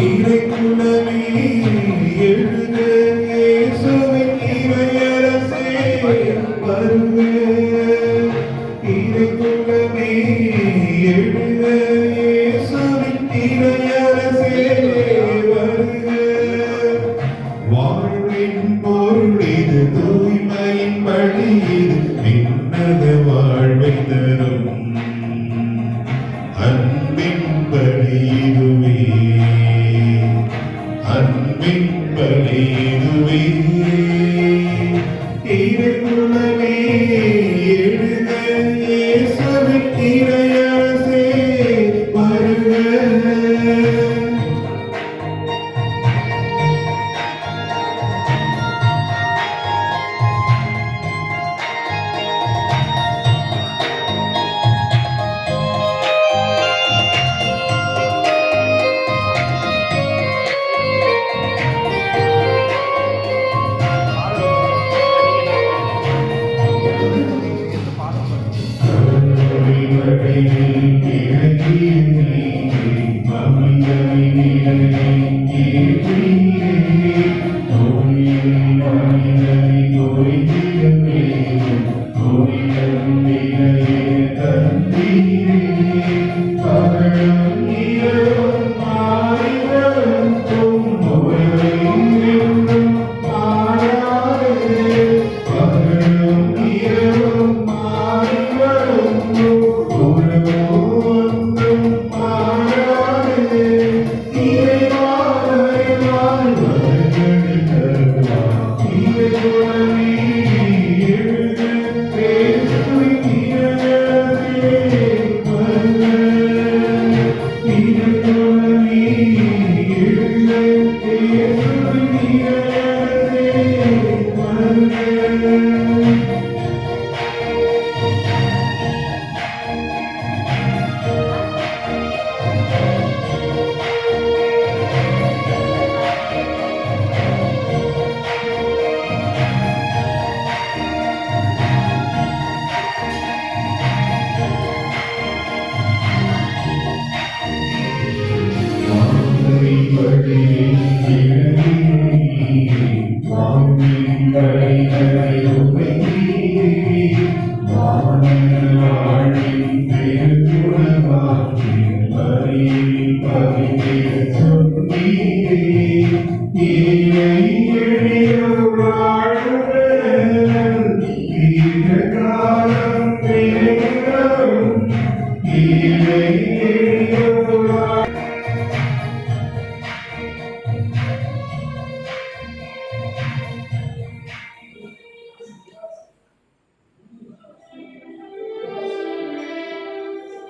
இறைக்குலமே எழுக இயேசுவின் இறையரசே வருக. இறைக்குலமே எழுக இயேசுவின் இறையரசே வருக. வாழ்வின் பொருள் இது, தூய்மையின் வழி இது, விண்ணக வாழ்வை தரும் அன்பின் பலி இதுவே, அன்பின் பலி இதுவே. இறைக்குலமே எழுக இயேசுவின் இறையரசே வருக.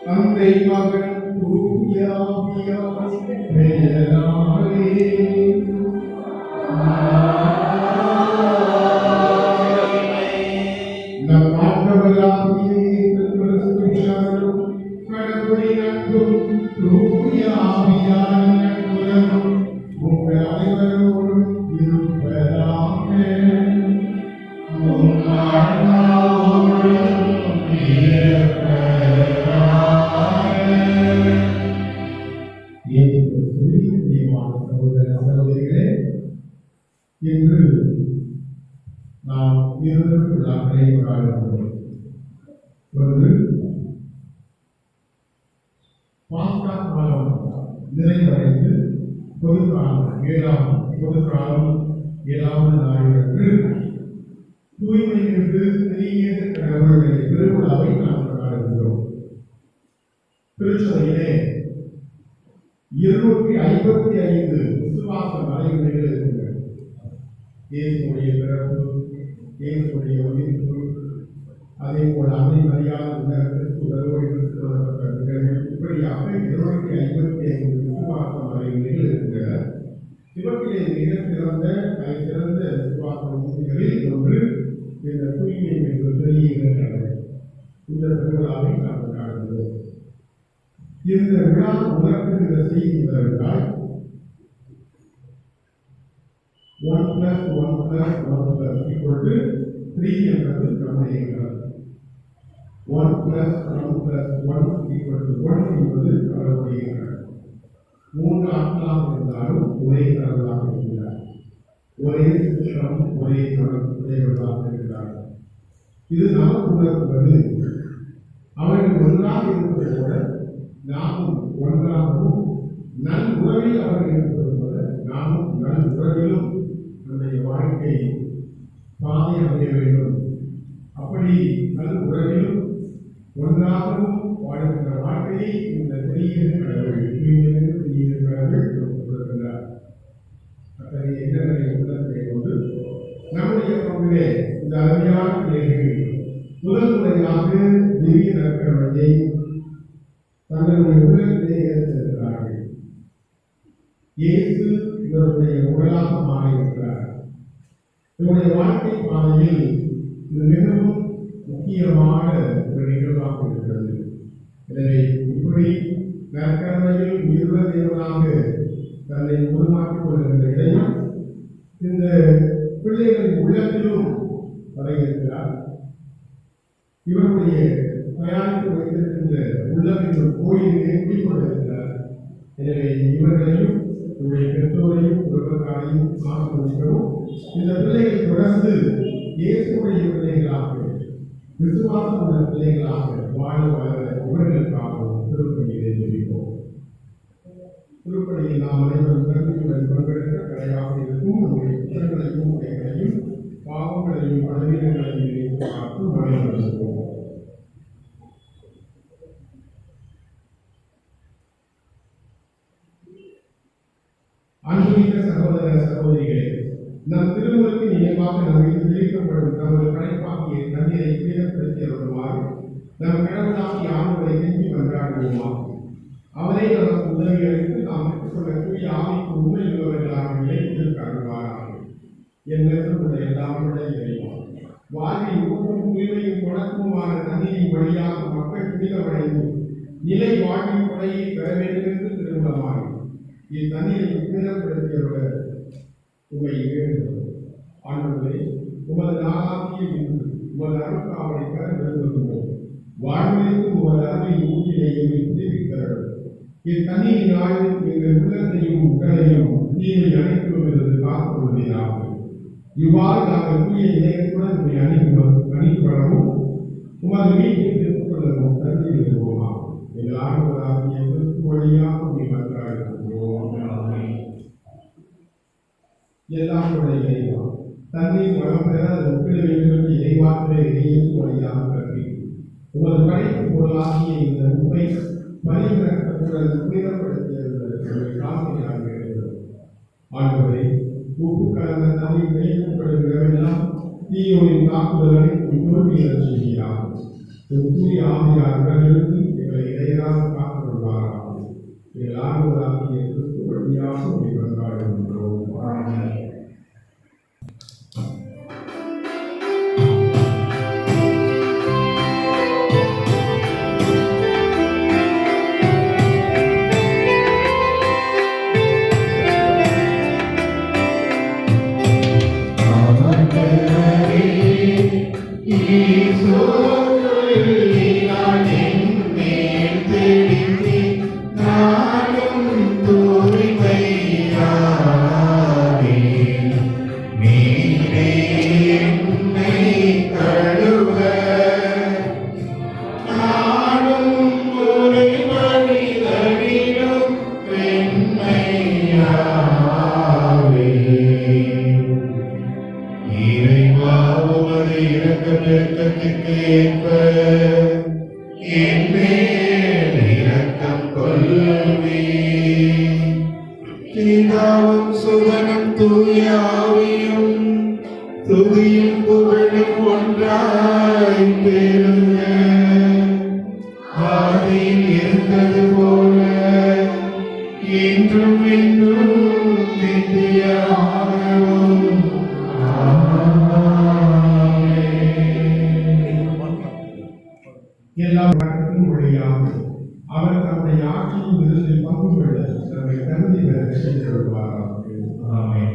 தந்தை மகன் தூய ஆவியாரின் பெயராலே நம் ஆண்டவராகிய இயேசு கிறிஸ்துவின் கடவுளின் அன்பும் தூய ஆவியாரின் நட்புறவும் உங்கள் அனைவரோடும் இருப்பதாக. உம் ஆன்மாவோடும் இன்று நாம் இரண்டு விழாக்களை கொண்டாடுகிறோம். ஒன்று பாஸ்கா காலம் நிறைவடைந்து பொதுக்காலம் 7வது நாளிலிருந்து தூய்மையிலிருந்து திரிய கடவுளுடைய திருவிழாவை நாம் கொண்டாடுகிறோம். திருச்சபையிலே 255 விசுவாச மறைமுறைகள் இருக்கின்றன. இயேசுடைய பிறப்பு, இயேசுடைய உயிர்ப்பு, அதே போல அன்னை மரியாதை உலகத்திற்கு உதவோடு சொல்லப்பட்ட நிகழ்வு, இப்படியாக 255 விசுவாச மறைமுறைகள் இருக்கின்றன. இவற்றிலே மிக சிறந்த விசுவாச உண்மைகளில் ஒன்று இந்த தூய்மை என்று பெரிய இந்த திருவிழாவை நாம் கொண்டாடுகிறோம். இந்த விழா உணர்த்துகின்ற செய்தி என்னவென்றால் 1+1+1+3 என்பது நம்முடைய 1+1+1=1 என்பது கடவுளுடைய. 3 ஆட்களாக இருந்தாலும் ஒரே கடவுளாக இருக்கிறார். ஒரே சித்தம், ஒரே உடையவர்களாக இருக்கிறார்கள். இது நமக்கு உணர்த்துவது அவர்கள் ஒன்றாக இருப்பது போல நாமும் ஒன்றாகவும் நல் உறவில் அவர்கள் இருப்பது போல நாமும் நல் உறவிலும் நம்முடைய வாழ்க்கை பாதை அமைய வேண்டும். அப்படி நல் உறவிலும் ஒன்றாகவும் வாழ்கின்ற வாழ்க்கையை இந்த பெரிய கடவுள் கொடுக்கின்றார். அத்தகைய எண்ணங்களை உள்ளத்தை கொண்டு நம்முடைய பங்கிலே இந்த அருமையான பிள்ளைகள் முதல் முறையாக திவ்ய நற்கருணையை தங்களுடைய உள்ளத்திலே ஏற்றிருக்கிறார்கள். இயேசு இவருடைய உடலாக மாறியிருக்கிறார். இவருடைய வாழ்க்கை பாதையில் இது மிகவும் முக்கியமான ஒரு நிகழ்வாக இருக்கிறது. எனவே இப்படி நற்கருணையில் உயிருள்ள தேவனாக தன்னை உருமாற்றிக் கொள்கின்ற இடையில் இந்த பிள்ளைகளின் உள்ளத்திலும் வரையிருக்கிறார். இவருடைய தயாரித்து வைத்திருக்கின்ற உள்ளம் என்ற கோயிலிலே குடிக்கொண்டிருக்கிறார். எனவே இவர்களையும் இவருடைய பெற்றோரையும் குடும்பத்தாரையும் ஆசிர்வதிக்கவும் இந்த பிள்ளைகள் தொடர்ந்து இயேசுடைய பிள்ளைகளாக விசுவாசம் உள்ள பிள்ளைகளாக வாழ வளர இவர்களுக்காகவும் திருப்பணியிலே ஜெபிப்போம். திருப்பணியில் நாம் அனைவரும் கல்வியுடன் பங்கெடுக்க கடையாக இருக்கும் நம்முடைய குற்றங்களையும் உடைகளையும் பாவங்களையும் பலவீனங்களையும் பார்த்து மறைந்திருப்போம். அன்புமிக்க சகோதர சகோதரிகளே, நம் திருமுறைக்கு நினைவாக நம்மை விழிக்கப்படும் நமது படைப்பாகிய தண்ணீரை பீடப்படுத்தி வருவார். நம் கடவுளாகி ஆண்டவரை கெஞ்சி கொண்டாடுவோமா. அவரை நமக்கு உதவி அளித்து நாம் பெற்றுக்கொள்ள கூடிய ஆவிக்கு உண்மை உள்ளவர்களாக நிலைத்து கருவாராக என்ற எல்லாருடைய இறைவன் வாழ்வில் ஊக்கம் தூய்மையும் தொடக்கமுமான தண்ணீரின் வழியாக மக்கள் புனிதமடைந்து நிலை வாழ்வின் கொடையை பெற வேண்டும் என்று திருமணமாக இத்தண்ணீரை புனிதப்படுத்தியவர் உண்மை வேண்டுகிறோம். ஆண்டவரே, உமது நாளாகிய இன்று உமது அருட்காவலை பெற விரும்புகிறோம். வாழ்விற்கு உமது அருளின் ஊற்றிலேயே புதுப்பிக்கிறது. இத்தண்ணீரினால் எங்கள் உள்ளத்தையும் உடலையும் தீமை அனைத்தும் இருந்து காத்துக்கொள்வீராக. இவ்வாறு நாங்கள் தூய இதயத்துடன் உண்மை அணிப்படவும் உமது வீட்டில் திருப்பிக் கொள்ளவும் கருதி விடுவோமா. எங்கள் ஆண்டவராகிய கிறிஸ்து வழியாக உண்மை மன்றாடுகிறோம். எல்லாம் இறைவா, தண்ணீர் வளம் பெற ஒப்பிட வேண்டும் என்று இறைவாற்றை இறையேசு வழியாக கல்வி உமது படைப்பு பொருளாகிய இந்த உண்மை பரிவரத்துடன் புனிதப்படுத்தியதற்கு ஆசையாக இருக்கிறது. ஆண்டவரே, உப்பு கலந்த தண்ணீர் விளைவிக்கப்படும் இடமெல்லாம் தீயோரின் தாக்குதல்களை தோல்வியறச் செய்கிறார். தூய ஆவியார் உடலிருந்து எங்களை இடையராக காத்துக்கொள்வாராக. எங்கள் ஆண்டவராகிய கிறிஸ்து வழியாக உண்மை கொண்டாடுகின்றோம். பிதாவும் சுதனும் தூய ஆவியும் துதியும் புகழும் ஒன்றாய் பெருக. ஆதியில் இருந்தது போல இன்றும் என்றும் நித்தியமாகவும். எல்லா வழக்கத்தின் வழியாக அவர் தம்முடைய ஆட்சியின் விருதில் பங்கு கொள்ள நம்மை கருதி பெற செய்து வருவாராக. ஆமென்.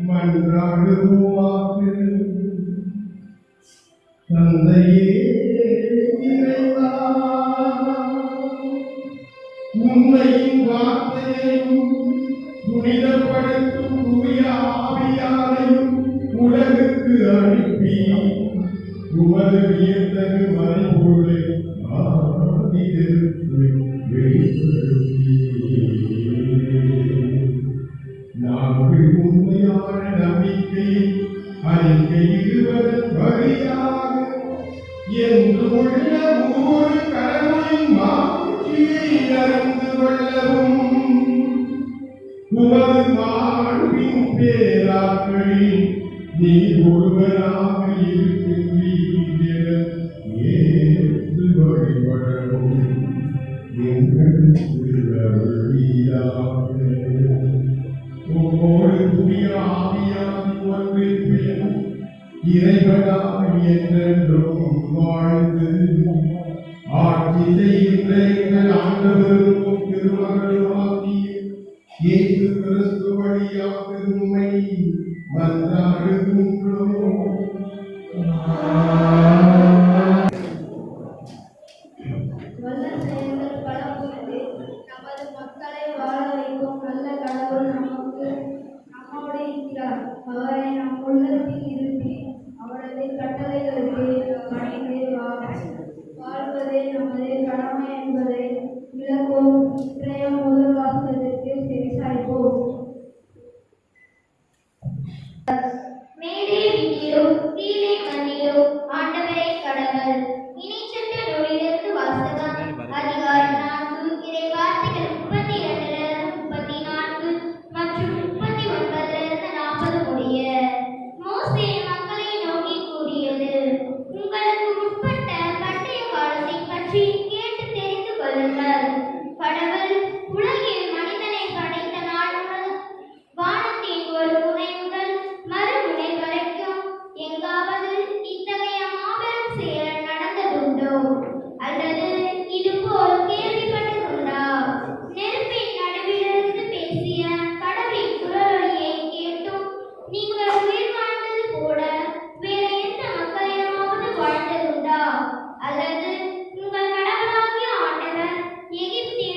மன்றாடுவோமாக. தந்தையே இறைவா, உண்மையின் வார்த்தையையும் புனிதப்படுத்தும் தூய ஆவியாரையும் உலகுக்கு அனுப்பி உமது வியத்தகு மறைபொருளை ஆதியிலிருந்து வெளிப்படுத்தி நாங்கள் உண்மையான நம்பிக்கையை அறிக்கையிடுவதன் வழியாக என்று உள்ள ஒவ்வொரு கடவுளின் மாட்சியை அறிந்து கொள்ளவும் உமது வாழ்வின் பேராக்களில் நீ ஒருவராக இருக்கின்றீர் என ஏற்று வழிபடவும் எங்களுக்கு அருள்வீராக. ஒவ்வொரு புதிய ஆவியாகி ஒன்றில் இறைவனாக என்றென்றும் வாழ்ந்து ஆட்சி செய்கின்ற எங்கள் ஆண்டவருக்கும் திருமகளுமாகிய இயேசு கிறிஸ்து வழியாக உம்மை மன்றாடுகின்றோம். நல்ல செயல்கள் பல புரிந்து நமது மக்களை வாழ வைக்கும் நல்ல கடவுள் நம்மோடு இருக்கிறார். அவரை நம் உள்ளத்தில் இருப்பி அவரது கட்டளைகளுக்கு பணிந்து வாழ்வதே நமது கடமை என்பதை விளக்கும் இன்றைய முதல் வாசகத்திற்கு செவிசாய்ப்போம். மேலே விண்ணிலும் கீழே மண்ணிலும் ஆண்டவரே கடவுள். இணைச்சட்ட நூலிலிருந்து வாசகம். அதிகாரம் 4 இறை வார்த்தைகள் 32 34 மற்றும் 39 40 முடிய. மோசே மக்களை நோக்கி கூறியது: உங்களுக்கு முற்பட்ட பண்டைய காலத்தை பற்றி கேட்டு தெரிந்து கொள்ளுங்கள். கடவுள் உலகில் மனிதனை படைத்த நாள் முதல் வானத்தின் ஒரு முனை முதல் மறுமுனை வரைக்கும் எங்காவது இத்தகைய மாபெரும் செயல் நடந்ததுண்டோ? அல்லது இதுபோல் கேள்விப்பட்டதுண்டா? நெருப்பின் நடுவிலிருந்து பேசிய கடவுளின் குரலொலியை கேட்டும் நீங்கள் உயிர் வாழ்ந்தது போல வேற எந்த மக்களிடமாவது வாழ்ந்ததுண்டா? அல்லது உங்கள் கடவுளாகிய ஆண்டவர் எகிப்திய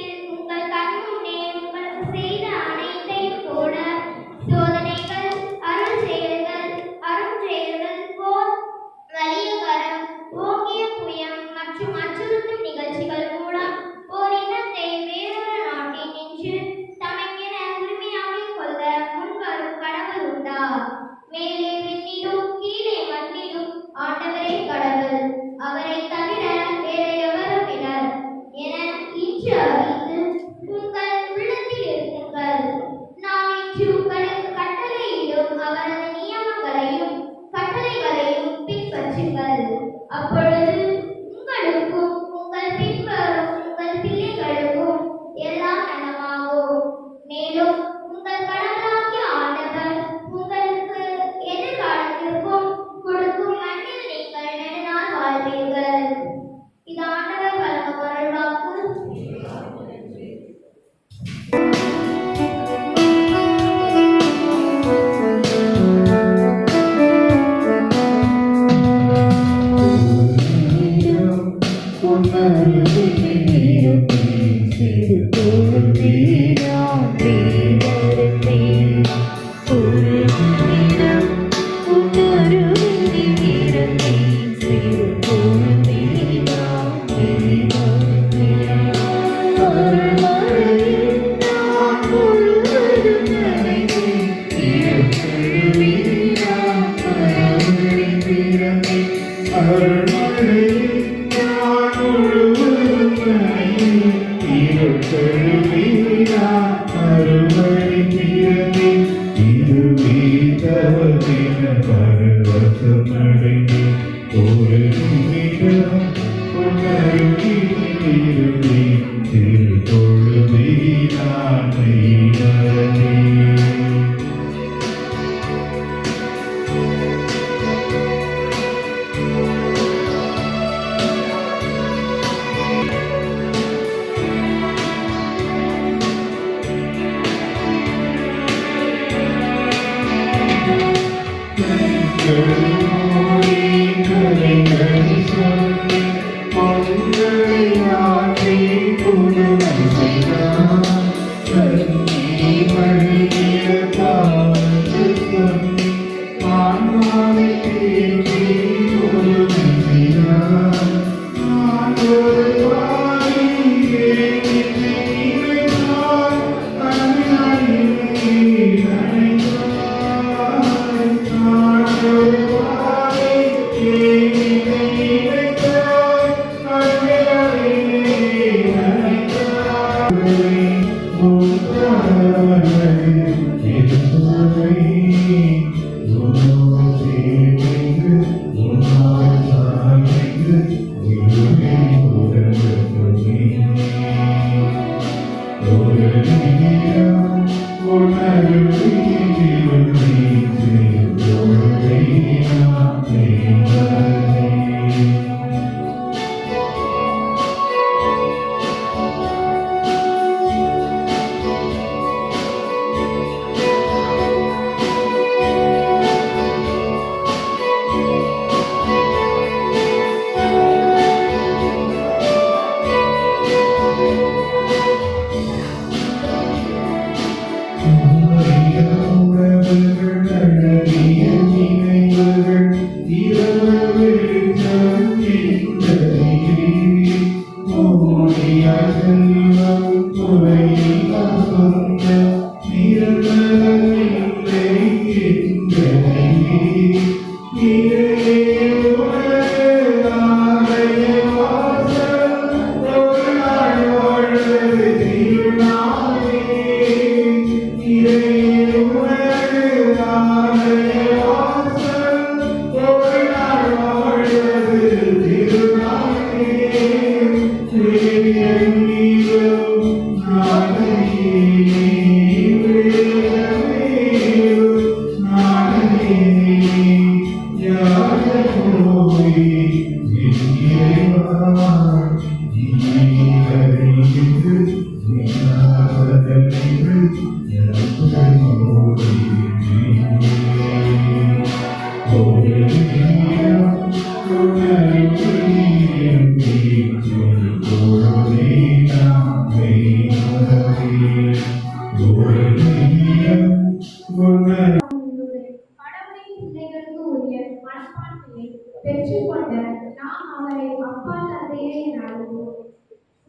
கடவுளின் பிள்ளைகளுக்கு உரிய மனப்பான்மையை பெற்றுக்கொண்ட நாம் அவரை அப்பா தந்தையே என அழைப்போம்.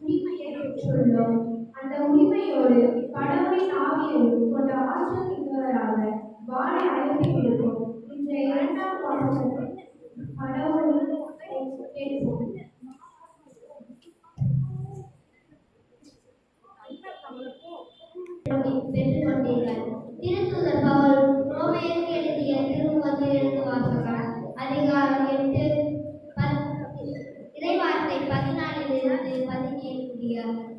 உரிமையை பெற்றுள்ளோம். அந்த உரிமையோடு கடவுளின் ஆவியையும் கொண்ட ஆற்றல் மிக்கவராக வாழ அழைப்பு விடுப்போம். இன்றைய இரண்டாம் வாசகத்தில் கடவுளின் கேட்போம். பெற்றுக்கொண்டீர்கள். திருத்தூதர் பவுல் ரோமையருக்கு எழுதிய திருமுகத்திலிருந்து வாசகம். அதிகாரம் 8 இறைவார்த்தை 14 17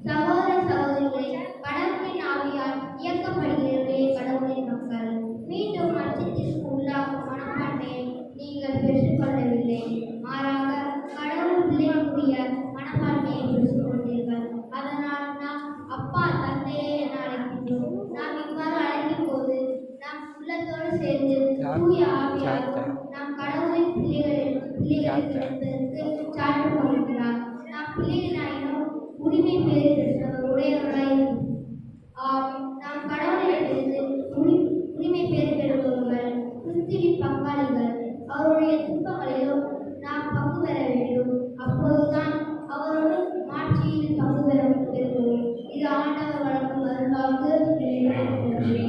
சகோதர சகோதரிகளே, கடவுளின் ஆவியால் இயக்கப்படுகிறவர்களே கடவுளின் மக்கள். மீண்டும் அச்சத்திற்கு உள்ளாகும் மனப்பான்மையை நீங்கள் பெற்றுக்கொள்ளவில்லை, மாறாக கடவுள் பிள்ளைக்குரிய மனப்பான்மையை பெற்றுக்கொண்டீர்கள். அதனால் நாம் அப்பா தந்தையே என அழைக்கின்றோம். நாம் இவ்வாறு அழைக்கும் போது நாம் உள்ளத்தோடு சேர்ந்து தூய ஆவியாரும் நாம் கடவுளின் பிள்ளைகள் என்பதற்கு சான்று பகர்கிறார். நாம் பிள்ளைகளாயினும் உரிமை பேர் பெற்றவர் உடையவர்களாய் நாம் கடவுளிடமிருந்து உரிமை பேர் பெறுபவர்கள், கிறிஸ்துவின் பங்காளிகள். அவருடைய துன்பங்களிலும் நாம் பங்கு பெற வேண்டும். அப்போதுதான் அவரோடு மாட்சியில் பங்கு பெறுவோம். இது ஆண்டவர் வழங்கும் அருளாக நன்றி.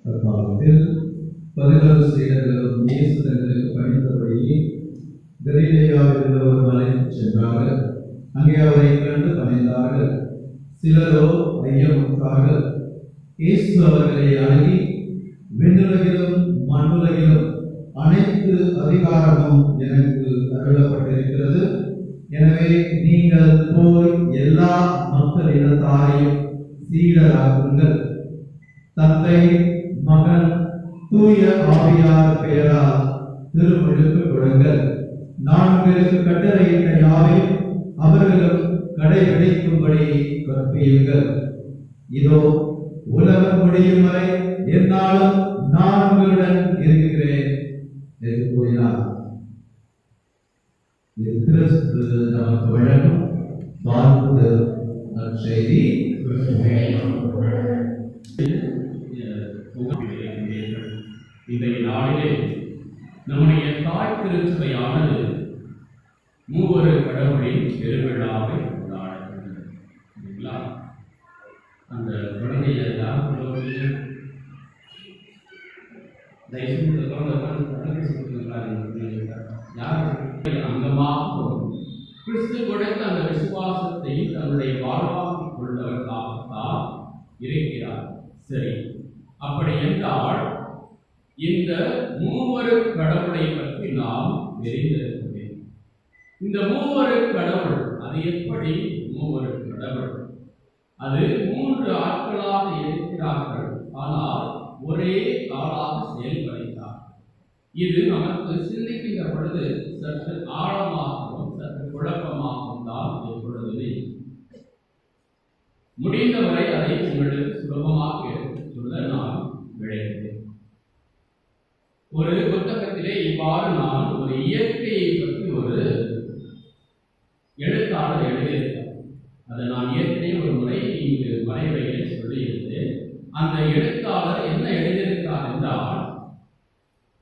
அக்காலத்தில் 11 சீடர்களும் இயேசு தங்களுக்கு பணித்தபடி கலிலேயாவில் உள்ள ஒரு மலைக்கு சென்றார்கள். அங்கே அவரை கண்டு பணிந்தார்கள். சிலரோ ஐயமுற்றார்கள். இயேசு அவர்களை அணுகி, விண்ணுலகிலும் மண்ணுலகிலும் அனைத்து அதிகாரமும் எனக்கு அருளப்பட்டிருக்கிறது. எனவே நீங்கள் போய் எல்லா மக்களிடத்தாரையும் சீடராகுங்கள். தந்தை, மகன், தூய ஆவியார் பெயரால் திருமுழுக்கு கொடுங்கள். நான் உங்களுக்கு கட்டளையிட்ட யாவையும் அவர்களும் கடைபிடிக்கும்படி கற்பியுங்கள். இதோ உலகம் முடியும் வரை என்னாலும் நான் உங்களுடன் இருக்கிறேன் என்று கூறினார். இது கிறிஸ்து நமக்கு வழங்கும் வாழ்வு நற்செய்தி. இன்றைய நாளிலே நம்முடைய தாய் திருச்சபையானது மூவரு கடவுளின் பெருவிழாவை கொண்டாடுகிறீங்களா? அந்த குழந்தைய அங்கமாகவும் கிறிஸ்து கொடுத்த அந்த விசுவாசத்தை தன்னுடைய வாழ்வாக்கிக் கொண்டவர்களாகத்தான் இருக்கிறார். சரி, அப்படி என்றால் இந்த மூவரு கடவுளை பற்றி நாம் தெரிந்திருக்க வேண்டும். இந்த மூவரு கடவுள் அது எப்படி மூவரு கடவுள்? அது 3 ஆட்களாக இருக்கிறார்கள், ஆனால் ஒரே ஆளாக செயல்படுகிறார். இது நமக்கு சிந்திக்கின்ற பொழுது சற்று ஆழமாகவும் சற்று குழப்பமாகவும் தான் எப்பொழுதுமே. முடிந்தவரை அதை உங்களுக்கு சுலபமாக எடுத்துச் சொல்ல நான் விளைகிறேன். ஒரு புத்தகத்திலே இவ்வாறு நான் ஒரு இயற்கையை பற்றி ஒரு எழுத்தாளர் எழுதியிருக்கார். அதை நான் ஏற்கனவே ஒரு முறை இங்கு மறைவையில் சொல்லியிருந்தேன். அந்த எழுத்தாளர் என்ன எழுதியிருக்கிறார் என்றால்,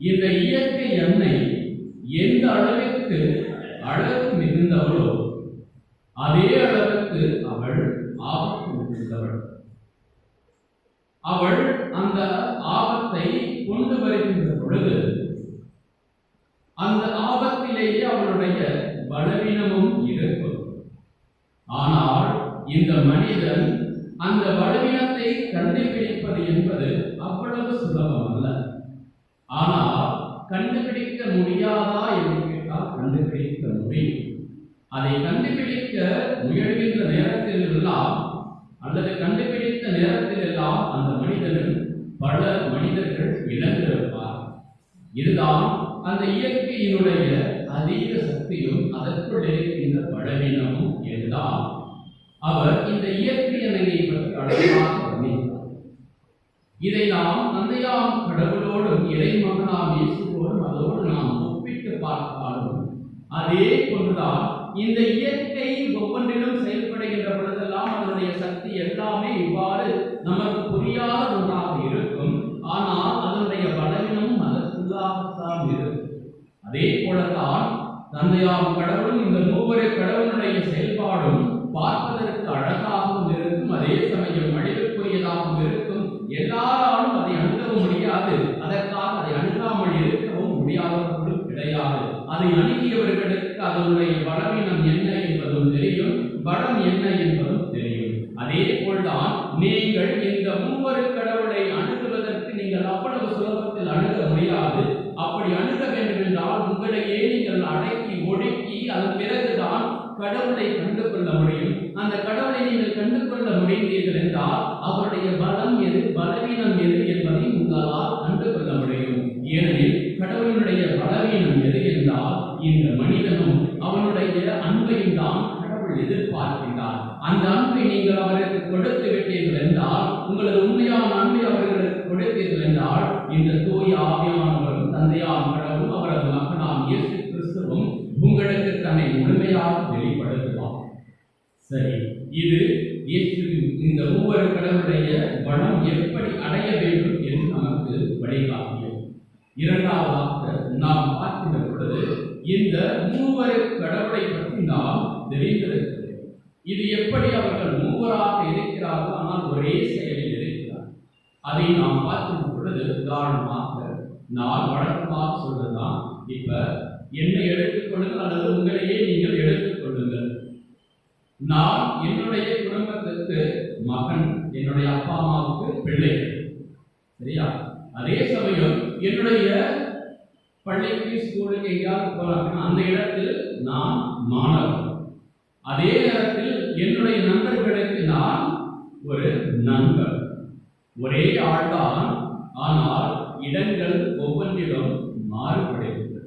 இந்த இயற்கை எண்ணெய் எந்த அளவிற்கு அழகு மிகுந்தவளோ அதே அளவுக்கு அவள் ஆபத்து மிகுந்தவள். அவள் அந்த ஆபத்தை கொண்டு வருகின்ற பொழுது அந்த ஆபத்திலேயே அவளுடைய பலவீனமும் இருக்கும். ஆனால் இந்த மனிதன் அந்த பலவீனத்தை கண்டுபிடிப்பது என்பது அவ்வளவு சுலபம் அல்ல. ஆனால் கண்டுபிடிக்க முடியாதா என்று கேட்டால் கண்டுபிடிக்க முடியும். அதை கண்டுபிடிக்க முயல்கின்ற நேரத்தில் எல்லாம் அல்லது கண்டுபிடித்த நேரத்தில் எல்லாம் அந்த மனிதனின் பல மனிதர்கள் இழந்திருப்பார். இதுதான் அந்த இயற்கையினுடைய அதீத சக்தியும் அதற்குள் இருக்கின்ற பலவீனமும் என்றுதான் அவர் இந்த இயற்கை எண்ணெயை பற்றி அழகாக வர்ணித்தார். இதை நாம் தந்தையாம் கடவுளோடும் இறைமகனாக இந்த இயற்கை ஒவ்வொன்றிலும் செயல்படுகின்ற பொழுதெல்லாம் அதனுடைய சக்தி எல்லாமே இவ்வாறு நமக்கு புரியாத ஒன்றாக இருக்கும். ஆனால் அதனுடைய பலவீனமும் அதற்குள்ளாகத்தான் இருக்கும். அதே போலத்தான் தந்தையாம் கடவுளும் இந்த மூவரை கடவுளுடைய செயல்பாடும் பார்ப்பதற்கு அழகாகவும் இருக்கும், அதே சமயம் அழிவுக்குரியதாகவும் இருக்கும். எல்லாராலும் அதை அணுகவும் முடியாது, அதற்காக அதை அணுகாமல் இருக்கவும் முடியாதவர்களும் கிடையாது. அதை அணுகியவர்களுக்கு அதனுடைய பலவீனம் என்ன என்பதும் தெரியும், பலம் என்ன என்பதும் தெரியும். அதே போல்தான் நீங்கள் இந்த மூவரு கடவுளை அணுகுவதற்கு நீங்கள் அவ்வளவு சுலபத்தில் அணுக முடியாது. அப்படி அணுக வேண்டும் என்றால் உங்களையே நீங்கள் அடக்கி ஒடுக்கி அதன் பிறகுதான் கடவுளை கண்டு கொள்ள முடியும். அந்த கடவுளை நீங்கள் கண்டு கொள்ள முடிந்தீர்கள் என்றால் அவருடைய பலம் எது, பலவீனம் எது என்பதை உங்களால் கண்டு கொள்ள முடியும். ஏனெனில் கடவுளுடைய பலவீனம் எது என்றால் இந்த மனிதனும் அவனுடைய அன்பையும் தான் கடவுள் எதிர்பார்க்கின்றார். அந்த அன்பை நீங்கள் அவருக்கு கொடுத்து விட்டீர்கள் என்றால், உங்களது உண்மையான அன்பை அவர்களுக்கு கொடுத்தீர்கள் என்றால், இந்த தூய ஆவியானவரும் தந்தையாம் கடவுளும் அவரது மகனாம் இயேசு கிறிஸ்துவும் உங்களுக்கு தன்னை முழுமையாக வெளிப்படுத்துவார். சரி, இது இயேசுவின் இந்த மூவரு கடவுளுடைய பலம் எப்படி அடைய வேண்டும் என்று நமக்கு வழிகாட்டியது. இரண்டாவதாக நாம் பார்க்கின்ற பொழுது இந்த மூவரு கடவுளை பற்றி நாம் தெரிந்திருக்கிறோம். இது எப்படி அவர்கள் மூவராக இருக்கிறார்கள், ஆனால் ஒரே செயலில் இருக்கிறார். அதை நாம் பார்க்கின்ற பொழுது உதாரணமாக நான் வழக்கமாக சொல்றதுதான், இப்ப என்னை எடுத்துக்கொள்ளுங்கள் அல்லது உங்களையே நீங்கள் எடுத்துக்கொள்ளுங்கள். நான் என்னுடைய குடும்பத்திற்கு மகன், என்னுடைய அப்பா அம்மாவுக்கு பிள்ளை, சரியா? அதே சமயம் என்னுடைய பள்ளிக்கு ஸ்கூலுக்கு எங்கேயாவது போறாங்கன்னா அந்த இடத்தில் நான் மாணவன். அதே நேரத்தில் என்னுடைய நண்பர்களுக்கு நான் ஒரு நண்பர். ஒரே ஆள்தான், ஆனால் இடங்கள் ஒவ்வொன்றிலும் மாறுபடுகிறது.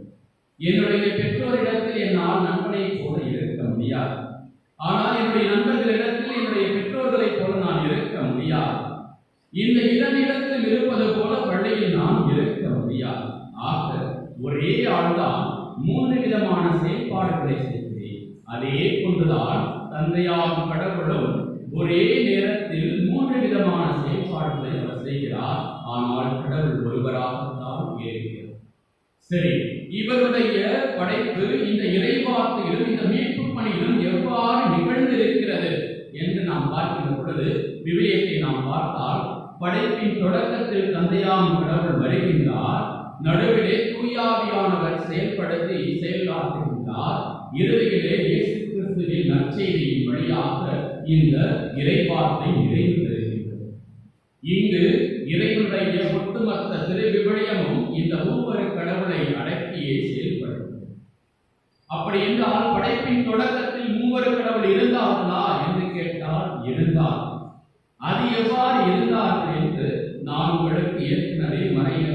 என்னுடைய பெற்றோரிடத்தில் என்னால் நண்பனை போல இருக்க முடியாது, ஆனால் என்னுடைய நண்பர்களிடத்தில் என்னுடைய பெற்றோர்களை போல நான் இருக்க முடியாது. இந்த இரண்டிடத்தில் இருப்பது போல பள்ளியில் நான் இருக்க முடியாது. ஆக ஒரே ஆள்தான் மூன்று விதமான செயல்பாடுகளை செய்கிறேன். அதே போன்றுதான் தந்தையாம் கடவுளும் ஒரே நேரத்தில் மூன்று விதமான செயல்பாடுகளை அவர் செய்கிறார். ஆனால் கடவுள் ஒருவராகத்தான் இருக்கிறார். சரி, இவருடைய படைப்பு இந்த இறைவார்த்தையிலும் இந்த மீட்பு பணியிலும் எவ்வாறு நிகழ்ந்திருக்கிறது என்று நாம் பார்க்கின்ற பொழுது விவிலியத்தை நாம் பார்த்தால், படைப்பின் தொடக்கத்தில் தந்தையாம் கடவுள் வருகின்றார், நடுவிலே தூயாவியானவர் செயல்படுத்தி செயலாற்றுகின்றார், இறுதியிலே இயேசு கிறிஸ்துவின் நற்செய்தியின் வழியாக இந்த இறைவார்த்தை நிறைவு பெறுகின்றது. இங்கு இறைவனுடைய ஒட்டுமொத்த திருவிவிலியமும் இந்த மூவரு கடவுளை அடக்கியே செயல்படுகிறது. அப்படி என்றால் படைப்பின் தொடக்கத்தில் மூவரு கடவுள் இருந்தார்களா என்று கேட்டால் இருந்தார். அது எவ்வாறு இருந்தார்கள் என்று நான் உங்களுக்கு ஏற்கனவே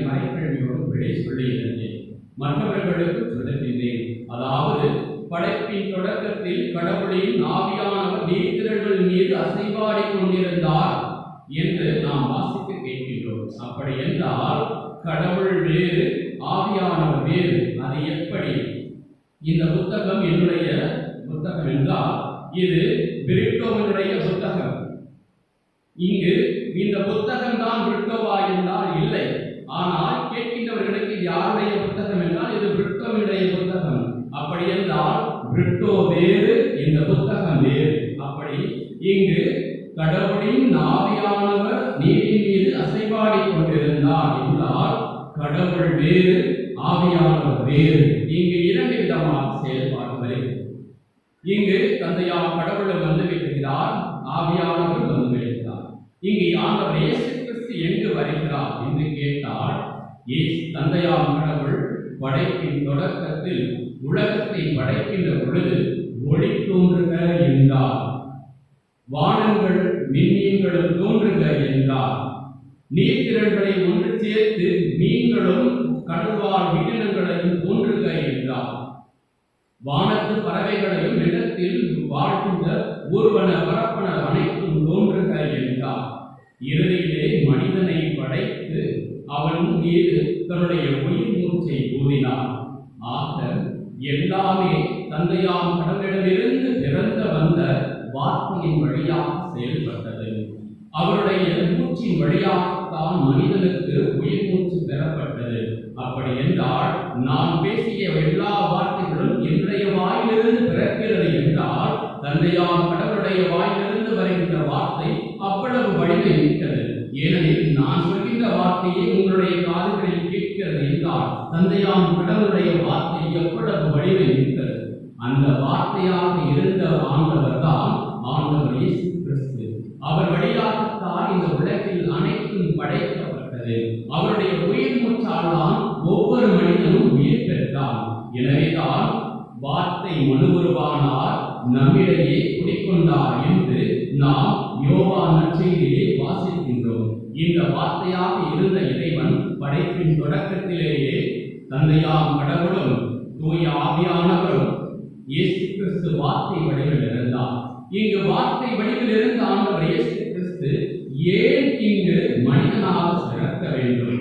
மறைக்கல்வியோடு விடை சொல்லியிருந்தேன், மற்றவர்களுக்கு சொல்லுகின்றேன். அதாவது படைப்பின் தொடக்கத்தில் கடவுளின் ஆவியானவர் நீர்த்திரள்கள் மீது அசைவாடி கொண்டிருந்தார் என்று நாம் வாசிக்க கேட்கின்றோம். அப்படி என்றால் கடவுள் வேறு, ஆவியானவர் வேறு. அது எப்படி? இந்த புத்தகம் என்னுடைய புத்தகம் என்றால் இது பிரிட்டோவினுடைய புத்தகம். இங்கு இந்த புத்தகம் தான் பிரிட்டோவா என்றால் இல்லை. ஆனால் கேட்கின்றவர்களுக்கு யாருடைய புத்தகம் என்றால் இது பிரிட்டோவினுடைய புத்தகம். அப்படி என்றால் பிரிட்டோ வேறு, இந்த புத்தகம் வேறு. அப்படி இங்கு கடவுளின் ஆவியானவர் நீரின் மீது அசைவாடி கொண்டிருந்தார் என்றால் கடவுள் வேறு, ஆவியானவர் வேறு. இங்கு இரண்டு விதமான செயல்பாடு வருகிறது. இங்கு தந்தையாம் கடவுள் வந்து விடுகிறார், ஆவியானவர் வந்து விடுகிறார். இங்கு ஆண்டவர் இயேசு கிறிஸ்து எங்கு வருகிறார் என்று கேட்டால், தந்தையாம் கடவுள் படைப்பின் தொடக்கத்தில் உலகத்தை படைக்கின்ற பொழுது ஒளி தோன்றுக என்றார், வானங்கள் விண்மீன்களும் தோன்றுக என்றார், நீர்த்திரள்களை ஒன்று சேர்த்து மீன்களும் கடல்வாழ் உயிரினங்களையும் தோன்றுக என்றார், வானத்து பறவைகளையும் நிலத்தில் வாழ்கின்ற ஊர்வன பரப்பன அனைத்தும் தோன்றுக என்றார். இறுதியிலே மனிதனை படைத்து அவன் மீது தன்னுடைய உயிர் மூச்சை ஊதினார். ஆக எல்லாமே தந்தையாம் கடவுளிடமிருந்து பிறந்த வந்த வார்த்தையின் வழியாக செயல்பட்டது. அவருடைய மூச்சின் வழியாகத்தான் மனிதனுக்கு உயிர் மூச்சு பெறப்பட்டது. அப்படி என்றால் நான் பேசிய எல்லா வார்த்தைகளும் என்னுடைய வாயிலிருந்து பிறக்கிறது என்றால் தந்தையாம் கடவுளுடைய வாயிலிருந்து வருகின்ற வார்த்தை அவ்வளவு வலிமை மிக்கது. ஏனெனில் நான் சொல்கின்ற வார்த்தையை உங்களுடைய காதுகளில் கேட்கிறது என்றால் தந்தையாம் கடவுளுடைய வார்த்தை எவ்வளவு வலிமை மிக்கது. அந்த வார்த்தையாக இருந்த ஆண்டவர் தான் ஆண்டவர் இயேசு கிறிஸ்து. அவர் வழியாகத்தான் இந்த உலகில் அனைத்தும் படைக்கப்பட்டது. அவருடைய உயிர் மூச்சால் தான் ஒவ்வொரு மனிதனும் உயிர் பெற்றான். எனவேதான் வார்த்தை மனுவுருவானார், நம்மிடையே குடிக்கொண்டார் என்று நாம் யோவான் நற்செய்தியிலே வாசிக்கின்றோம். இந்த வார்த்தையாக இருந்த இறைவன் படைப்பின் தொடக்கத்திலேயே தந்தையாம் கடவுளும் தூய ஆவியானவரும் இயேசு கிறிஸ்து வார்த்தை வடிவில் இருந்தார். இங்கு வார்த்தை வடிவில் இருந்த ஆண்டவர் இயேசு கிறிஸ்து ஏன் இங்கு மனிதனாக பிறக்க வேண்டும்?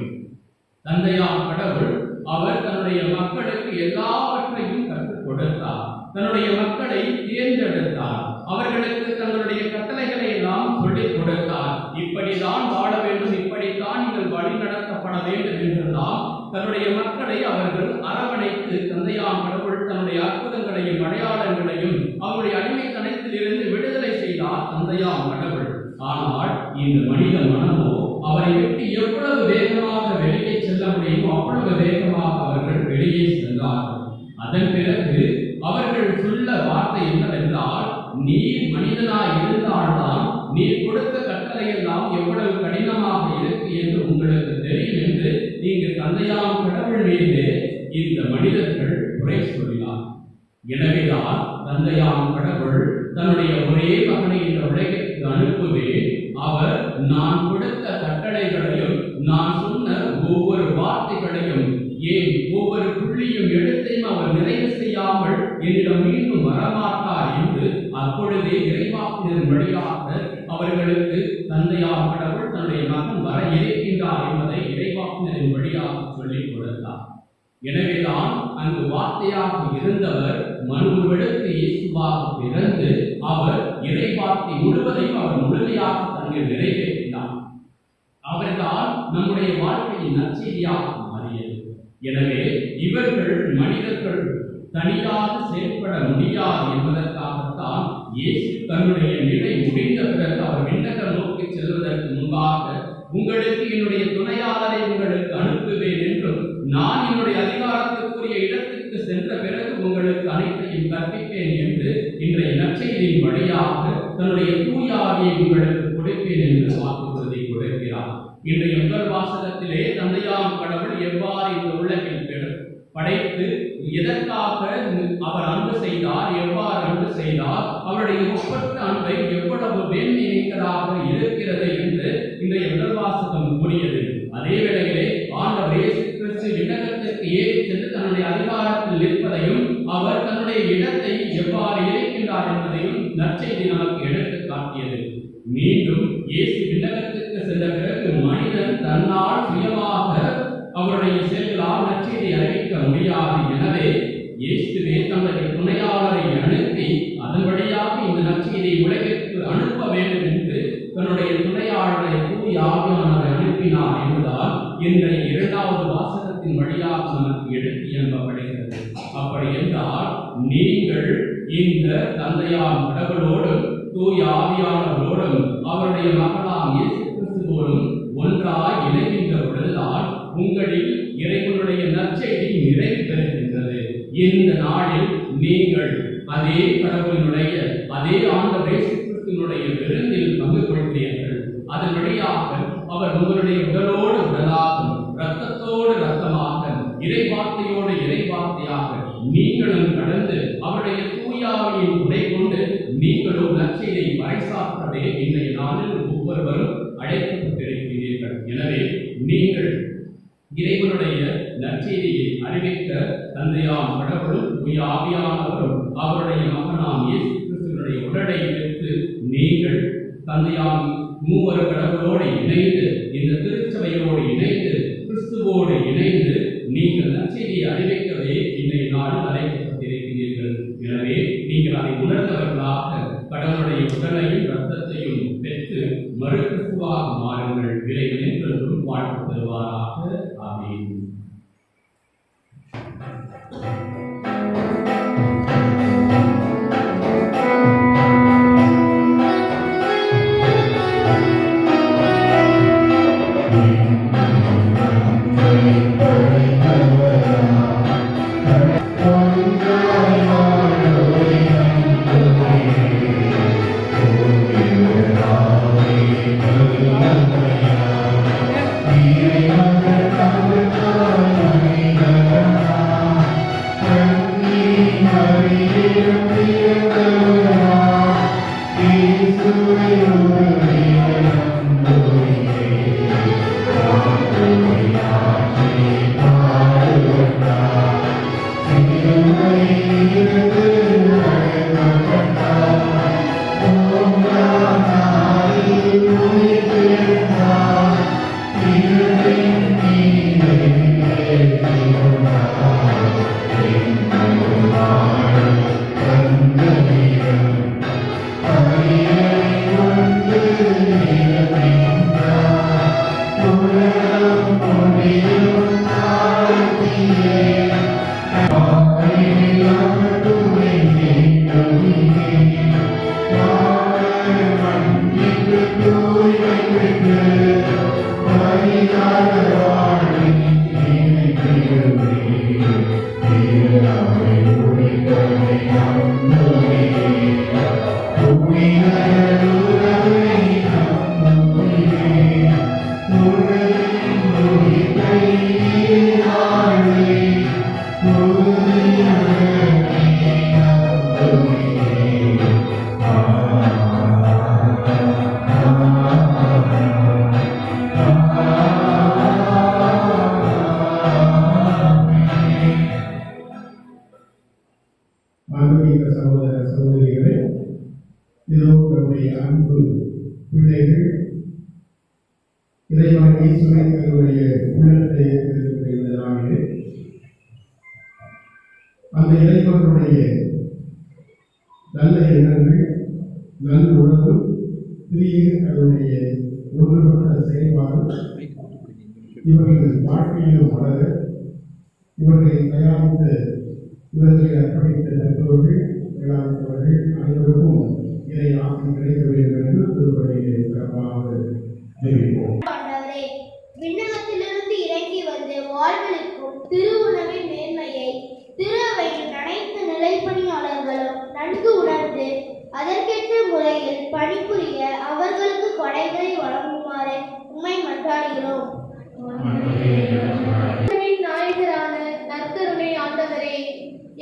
தந்தையாம் கடவுள் அவர் தன்னுடைய மக்களுக்கு எல்லாவற்றையும் கற்றுக் கொடுத்தார். தன்னுடைய மக்களை தேர்ந்தெடுத்தார். அவர்களுக்கு தங்களுடைய கட்டளைகளை எல்லாம் சொல்லிக் கொடுத்தார். இப்படிதான் வாழ வேண்டும், இப்படித்தான் நீங்கள் வழி நடத்தப்பட வேண்டும் என்றெல்லாம் தன்னுடைய மக்களை அவர்கள் அரவணைத்து தந்தையாம் கடவுள் தன்னுடைய அற்புதங்களையும் அடையாளங்களையும் அவருடைய அடிமைத்தனத்தில் இருந்து விடுதலை செய்தார் தந்தையாம் கடவுள். ஆனால் இந்த மனித மனமோ அவரை விட்டு எவ்வளவு வேகமாக வெளியே செல்ல முடியுமோ அவ்வளவு வேகமாக அவர்கள் வெளியே சென்றார்கள். அதன் பிறகு அவர்கள் சொல்ல வார்த்தை என்னவென்றால், நீர் மனிதனாய் இருந்தால்தான் நீர் கொடுத்த கட்டளை எல்லாம் எவ்வளவு கடினமாக இருக்கு என்று உங்களுக்கு தெரியும் என்று நீங்கள் தந்தையாம் கடவுள் மீது இந்த மனிதர்கள் குறை சொல்லினார். எனவேதான் தந்தையாம் கடவுள் தன்னுடைய ஒரே மகனை இந்த உலகிற்கு அனுப்புவேன், அவர் நான் கொடுத்த கட்டளைகளையும் நான் சொன்ன ஒவ்வொரு வார்த்தைகளையும் ஏன் ஒவ்வொரு புள்ளியும் எழுத்தையும் அவர் நிறைவு செய்யாமல் என்னிடம் மீண்டும் வரமாட்டார் என்று அப்பொழுதே இறைவாக்கினரின் வழியாக அவர்களுக்கு தந்தையாம் கடவுள் தன்னுடைய மகன் வர இருக்கின்றார் என்பதை இறைவாக்கினரின் வழியாக சொல்லிக் கொடுத்தார். எனவேதான் அங்கு வார்த்தையாக இருந்தவர் மனுவெடுத்து இயேசுவாக பிறந்து அவர் இறைவார்த்தை முழுவதையும் அவர் முழுமையாக தன்னில் நிறைவேற்றினார். அவர்தான் நம்முடைய வாழ்க்கையின் நற்செய்தியாக மாறியது. எனவே இவர்கள் மனிதர்கள் தனியாக செயல்பட முடியாது என்பதற்காகத்தான் இயேசு தன்னுடைய நிலை முடிந்த பிறகு அவர் விண்ணகம் நோக்கி செல்வதற்கு முன்பாக உங்களுக்கு என்னுடைய துணையாளரை உங்களுக்கு அனுப்புவேன் என்றும் நான் என்னுடைய அதிகாரத்திற்குரிய இடத்திற்கு சென்ற பிறகு உங்களுக்கு அனைத்தையும் கற்பிப்பேன் என்று இன்றைய நற்செய்தியின் வழியாக தன்னுடைய தூய ஆவியை உங்களுக்கு கொடுப்பேன் என்று வாக்குறுதி கொடுக்கிறார். இன்றைய முதல் வாசகத்திலே தந்தையாம் கடவுள் எவ்வாறு இந்த உலகில் படைத்து எதற்காக அவர் அன்பு செய்தார், எவ்வாறு அன்பு செய்தார், அவருடைய ஒப்பற்ற அன்பை எவ்வளவு வேண்டியதாக இருக்கிறது என்று இன்றைய முதல் வாசகம் கூறியது. அதே வேளையிலே ஆண்டவர் இயேசு கிறிஸ்து விண்ணகத்திற்கு ஏறி சென்று தன்னுடைய அதிகாரத்தில் நிற்பதையும் அவர் தன்னுடைய இடத்தை எவ்வாறு இருக்கின்றார் என்பதையும் நற்செய்தி நமக்கு எடுத்து காட்டியது. மீண்டும் இயேசு விண்ணகத்திற்கு சென்ற பிறகு மனிதன் தன்னால் சுயமாக அவருடைய செயல்களால் நற்செய்தி அறிவிக்க முடியாது. எனவே இயேசுவே தன்னுடைய துணையாளரை அனுப்பி அதன் வழியாக இந்த நற்செய்தியை உலகிற்கு அனுப்ப வேண்டும் என்று தன்னுடைய துணையாளரை தூய ஆவியானவரை அனுப்பினார் என்பதால் இன்றைய இரண்டாவது வாசகத்தின் வழியாக நமக்கு எடுத்து எம்பப்படுகிறது. அப்படி என்றால் நீங்கள் இந்த தந்தையாம் கடவுளோடும் தூய ஆவியானவரோடும் அவருடைய மகனாம் இயேசு கிறிஸ்துவோடும் ஒன்றாய் இணைகின்ற பொழுதுதான் உங்களில் இறைவனுடைய நற்செய்தி நிறைவு பெறுகின்றது. இந்த நாளில் நீங்கள் அதே கடவுளினுடைய அதே ஆண்டவர் இயேசு கிறிஸ்துவினுடைய விருந்தில் பங்கு கொள்கிறீர்கள். அதன் வழியாக அவர் உங்களுடைய உடலோடு உடலாக, இரத்தத்தோடு இரத்தமாக, இறைவார்த்தையோடு இறைவார்த்தையாக நீங்களும் கடந்து அவருடைய தூயாவியின் துணை கொண்டு நீங்களும் நற்செய்தியை பறைசாற்றவே இன்றைய நாளில் ஒவ்வொருவரும் அழைக்கப்பட்டிருக்கிறீர்கள். எனவே நீங்கள் இறைவனுடைய நற்செய்தியை அறிவிக்க தந்தையாம் கடவுளும் தூய ஆவியானவரும் அவருடைய மகனாம் இயேசு கிறிஸ்துவினுடைய உடலை பெற்று நீங்கள் தந்தையாம் மூவர் கடவுளோடு இணைந்து இந்த திருச்சபையோடு இணைந்து கிறிஸ்துவோடு இணைந்து நீங்கள் நற்செய்தியை அறிவிக்கவே இன்றைய நாளில் அழைக்கப்பட்டது. ஏற்படுத்தியிருக்கிறீர்கள். எனவே நீங்கள் அதை உணர்ந்தவர்களாக கடவுளுடைய உடலையும் இரத்தத்தையும் பெற்று மறுகிறிஸ்துவாக மாறுங்கள். இறைவன் என்றென்றும் வாழ்த்து பெறுவாராக. ஆமென். ஆன்மீக சகோதர சகோதரிகளே, இதோ நம்முடைய அன்பு பிள்ளைகள் இறைவன் இயேசுவை தங்களுடைய உள்ளத்தை ஏற்படுத்தியிருக்கிற நாளிலே அந்த இறைவனுடைய நல்ல எண்ணங்கள், நல் உணவு, தன்னுடைய ஒன்றுபட்ட செயல்பாடு இவர்கள் வாழ்க்கையிலும் வளர இவர்களை தயாரித்த இவர்களை அர்ப்பணித்த பெற்றோர்கள், தயாரித்தவர்கள் அனைவருக்கும் இறை ஆசை கிடைக்க வேண்டும் என்று திருப்பணியை சிறப்பாக தெரிவிப்போம். ஆண்டவரே, விண்ணகத்திலிருந்து இறங்கி வந்து வாழ்வளிக்கும் திரு உணவின் மேன்மையை திரு அவையின் அனைத்து நிலைப்பணியாளர்களும் நன்கு உணர்ந்து அதற்கேற்ற முறையில் பணிபுரிய அவர்களுக்கு கொடைகளை வழங்குமாறு உம்மை மன்றாடுகிறோம். நாயகரான நற்கருணை ஆண்டவரே,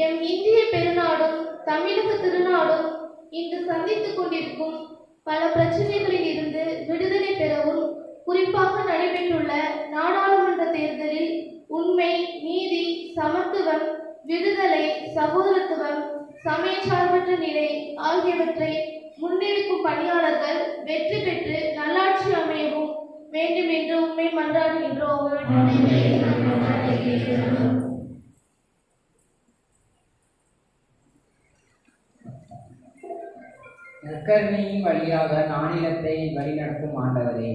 எம் இந்திய பெருநாடும் தமிழக திருநாடும் இன்று சந்தித்துக் கொண்டிருக்கும் பல பிரச்சனைகளில் இருந்து விடுதலை பெறவும், குறிப்பாக நடைபெற்றுள்ள நாடாளுமன்ற தேர்தலில் உண்மை, நீதி, சமத்துவம், விடுதலை, சகோதரத்துவம், சமயச்சார்பற்ற நிலை ஆகியவற்றை முன்னெடுக்கும் பணியாளர்கள் வெற்றி பெற்று நல்லாட்சி அமையவும் வேண்டும் என்று உண்மை மன்றாடுகின்றோம். நற்கருணையின் வழியாக நானிலத்தை வழிநடத்தும் ஆண்டவரே,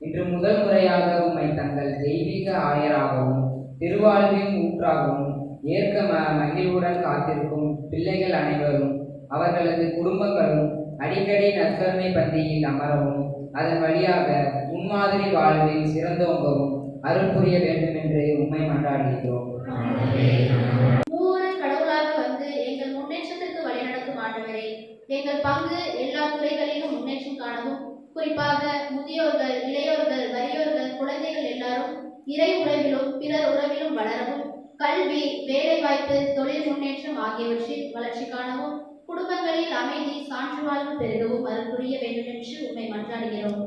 இன்று முதல் முறையாக உம்மை தங்கள் தெய்வீக ஆயராகவும் திருவாழ்வின் ஊற்றாகவும் ஏற்க மகிழ்வுடன் காத்திருக்கும் பிள்ளைகள் அனைவரும் அவர்களது குடும்பங்களும் அடிக்கடி நற்கருணை பந்தியில் அமரவும், அதன் வழியாக முன்மாதிரி வாழ்வில் சிறந்தோங்கவும் அருள் புரிய வேண்டும் என்று உம்மை மன்றாடுகிறோம். மூவரை கடவுளாக வந்து எங்கள் முன்னேற்றத்திற்கு வழிநடத்தும் ஆண்டவரே, எங்கள் பங்கு எல்லா துறைகளிலும் முன்னேற்றம் காணவும், குறிப்பாக முதியோர்கள், இளையோர்கள், வறியோர்கள், குழந்தைகள் எல்லாரும் இறை உறவிலும் பிறர் உறவிலும் வளரவும், கல்வி, வேலைவாய்ப்பு, தொழில் முன்னேற்றம் ஆகியவற்றில் வளர்ச்சி காணவும், குடும்பங்களில் அமைதி, சான்று வாழ்வு பெருகவும் அருள் புரிய வேண்டும் என்று உம்மை மன்றாடுகிறோம்.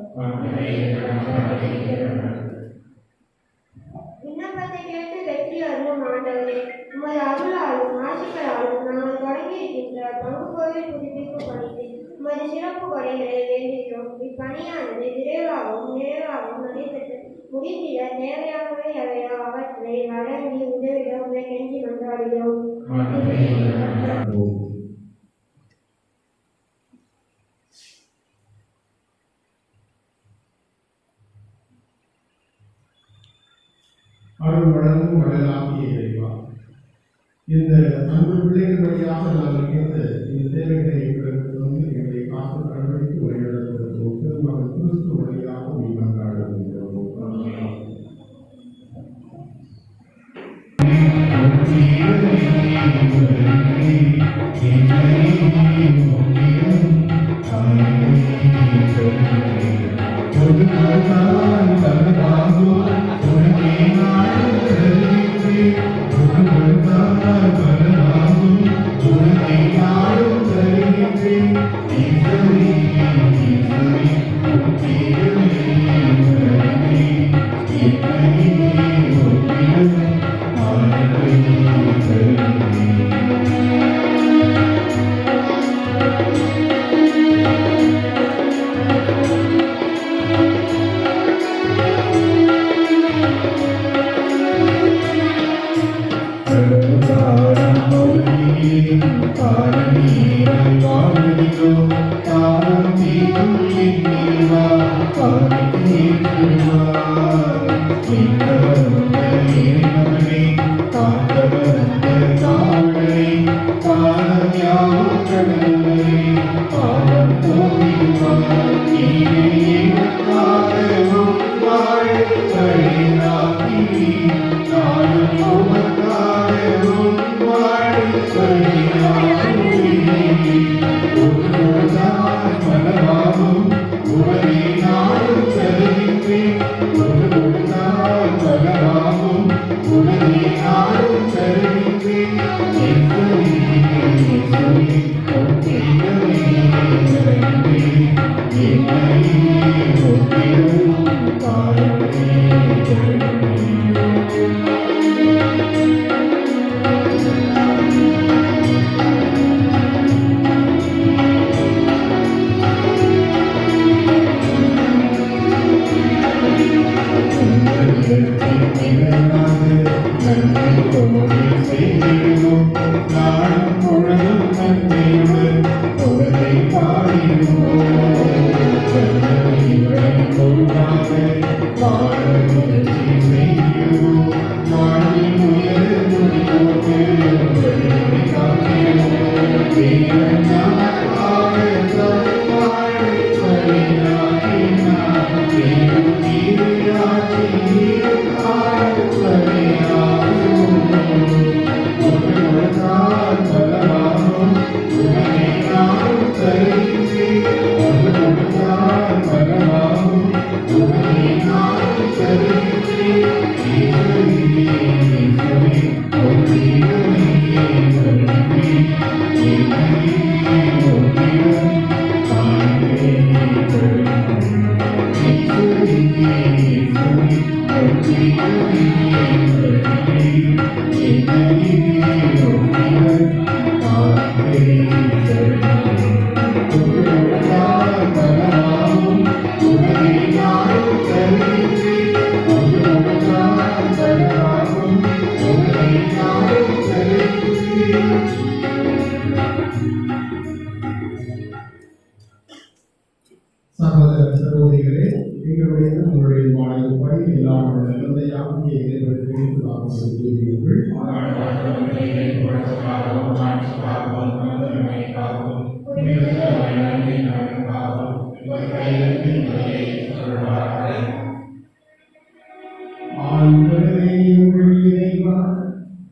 விண்ணப்பத்தை கேட்டு வெற்றி அருளும் ஆண்டவரே, உமது அருளாலும் ஆசிகளாலும் நாங்கள் தொடங்கியிருக்கின்ற பங்கு கோவில் புதுப்பிக்கும் பணிக்கு உமது சிறப்பு கொடைகளை வேண்டுகிறோம். இப்பணியானது விரைவாகவும் நிறைவாகவும் நடைபெற்று முடிந்திட தேவையானவை அவையோ அவற்றை விண்ணப்பங்களை வழங்கி உதவிட உங்களை கெஞ்சி மன்றாடுகிறோம். அருள் வழங்கும் வள்ளலாகிய இறைவா, இந்த அன்பு பிள்ளைகள் வழியாக நாங்கள் கேட்ட இந்த தேவைகளை எங்களுக்கு வந்து எங்களை காத்து கண்காணித்து வழிநடத்துவதற்கு திருமகன் கிறிஸ்து வழியாக கொண்டாடுகின்றோம். சகோதர சகோதரிகளே, எங்களுடைய உங்களுடைய வாழ்க்கைப்படி எல்லாம் நல்லதையாகிய இறைவனுக்கு